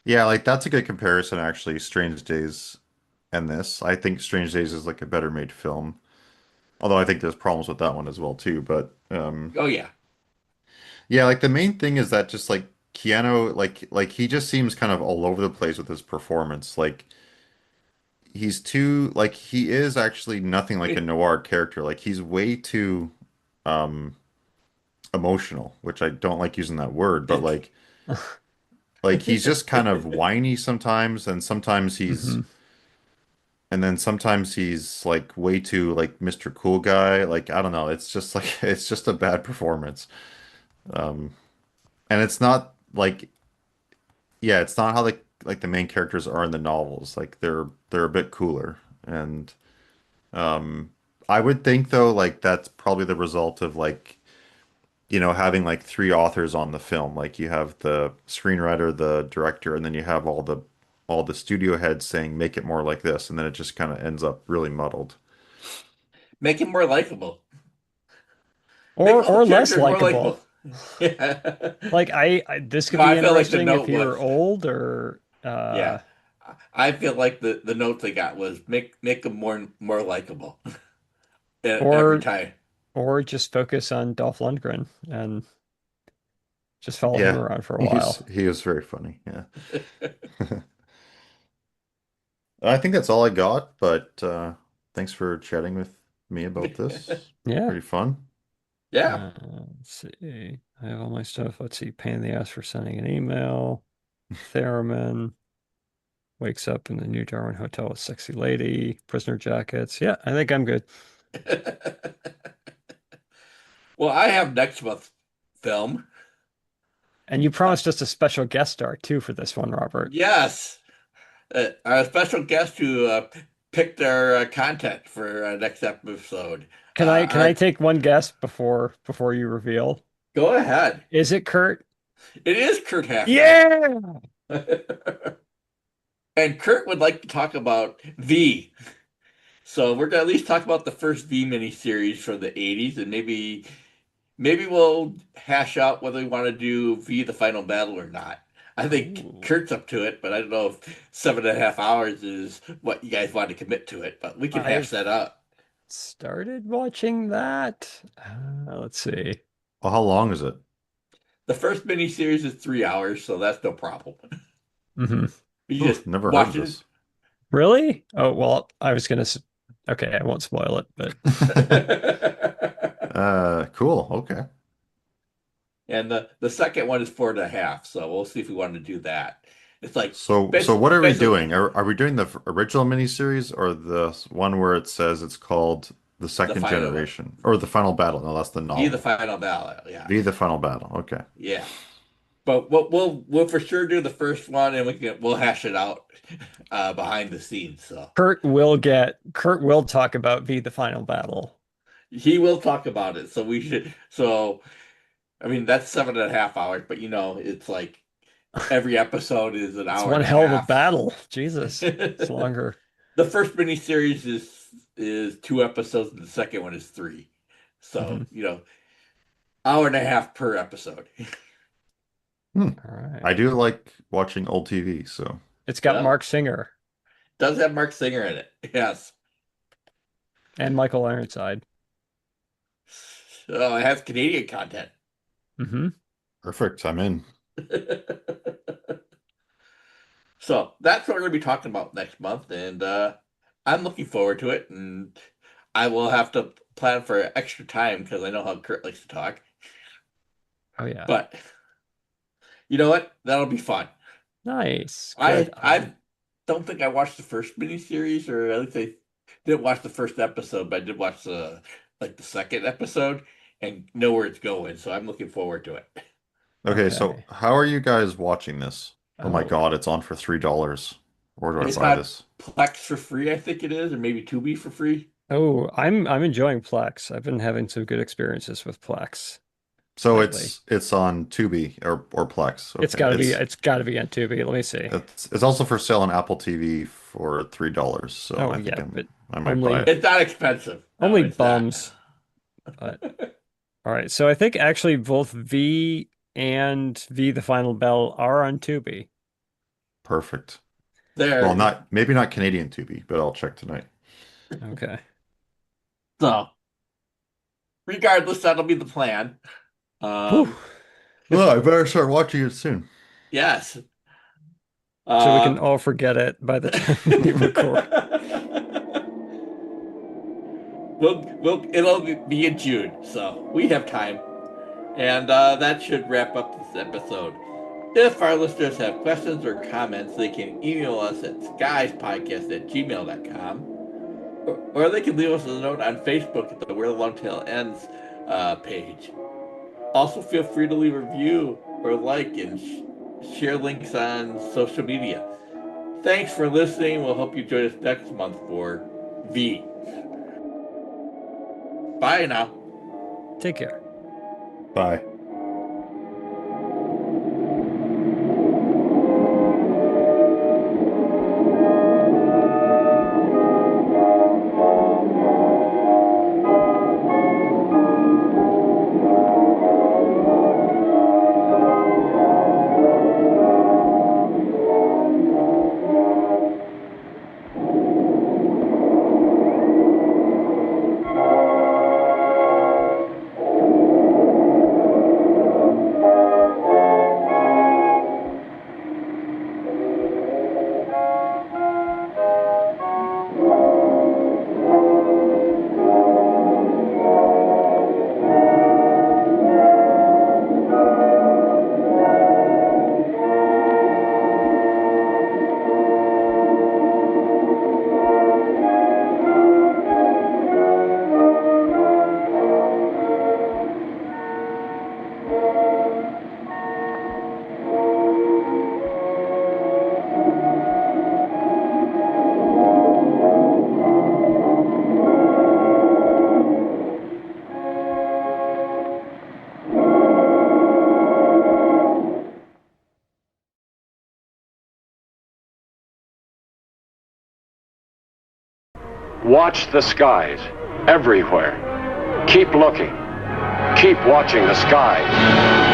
Yeah, like that's a good comparison actually, Strange Days and this. I think Strange Days is like a better made film. Although I think there's problems with that one as well too, but Oh yeah. yeah, like the main thing is that just like Keanu, like he just seems kind of all over the place with his performance. Like he's too like he is actually nothing like a noir character. Like he's way too um emotional, which I don't like using that word, but like he's just kind of whiny sometimes, Hmm. and then sometimes he's like way too like Mr. Cool Guy. Like I don't know, it's just like it's just a bad performance. Um and it's not like yeah, it's not how the main characters are in the novels. Like they're a bit cooler. And um I would think though like that's probably the result of like having like three authors on the film. Like you have the screenwriter, the director, and then you have all the studio heads saying make it more like this, and then it just kind of ends up really muddled. Make him more likable. Make Or all the or less characters more likable. likable. Yeah. Like this could be I feel like the interesting if note he were was, old or yeah. I feel like the note they got was make him more likable every or time. or just focus on Dolph Lundgren and just follow him Yeah, around for a he's while. he was very funny. Yeah, I think that's all I got. But thanks for chatting with me about this. Yeah. Pretty fun. Yeah. Let's see. I have all my stuff. Let's see. Pain in the ass for sending an email. Theremin wakes up in the New Darwin Hotel with sexy lady. Prisoner jackets. Yeah, I think I'm good. Well, I have next month's film. And you promised us a special guest star too for this one, Robert. Yes, our special guest who picked our content for our next episode. Can I take one guess before you reveal? Go ahead. Is it Kurt? It is Kurt Haffner. Yeah. And Kurt would like to talk about V. So we're gonna at least talk about the first V miniseries from the 80s, and maybe we'll hash out whether we want to do V the Final Battle or not. I think Ooh. Kurt's up to it, but I don't know if 7.5 hours is what you guys want to commit to it, but we can hash I've that out. started watching that. Let's see. Well, how long is it? The first miniseries is 3 hours, so that's no problem. Hmm. You Ooh, just never heard watch of it. this. Really? Oh, well, I was gonna. Okay, I won't spoil it, but Cool. Okay. And the second one is 4.5, so we'll see if we want to do that. It's like So what are we basically doing? Are we doing the original miniseries or the one where it says it's called The the Second final one. Generation or The Final Battle? No, that's the Be the novel. final battle, yeah. Be the Final Battle. Okay. Yeah. But we'll for sure do the first one, and we'll hash it out behind the scenes. So Kurt will talk about V the Final Battle. he will talk about it. So we should. So I mean that's 7.5 hours, but it's like every episode is an It's hour one and a hell of a half. battle. Jesus, it's longer. The first miniseries is 2 episodes, and the second one is 3. So Mhm. hour and a half per episode. All right. I do like watching old TV, so It's got Yeah. Mark Singer Does have Mark Singer in it. Yes. and Michael Ironside. So it has Canadian content. Mm-hmm. perfect. I'm in. So that's what we're going to be talking about next month, and I'm looking forward to it. And I will have to plan for extra time because I know how Kurt likes to talk. Oh yeah. But you know what? That'll be fun. Nice. I Good. I don't think I watched the first miniseries, or at least I didn't watch the first episode, but I did watch the second episode and know where it's going. So I'm looking forward to it. Okay, so Okay. how are you guys watching this? Oh my Oh. God, it's on for $3. Where do I It's buy got this? Plex for free, I think it is, or maybe Tubi for free. Oh, I'm enjoying Plex. I've been having some good experiences with Plex So lately. it's on Tubi or Plex. It's Okay. gotta be on Tubi. Let me see. It's also for sale on Apple TV for $3. So Oh I think yeah, but I might only buy it. It's not expensive. No, only it's not. bums. But all right, so I think actually both V and V the Final Bell are on Tubi. Perfect. Well, There. maybe not Canadian Tubi, but I'll check tonight. Okay. So, regardless, that'll be the plan. Whew. Well, I better start watching it soon. Yes. So we can all forget it by the time we record. It'll be in June, so we have time. And that should wrap up this episode. If our listeners have questions or comments, they can email us at skyespodcast@gmail.com, or they can leave us a note on Facebook at the Where the Long Tail Ends page. Also, feel free to leave a review or like and share links on social media. Thanks for listening. We'll hope you join us next month for V. Bye now. Take care. Bye. Watch the skies everywhere. Keep looking. Keep watching the skies.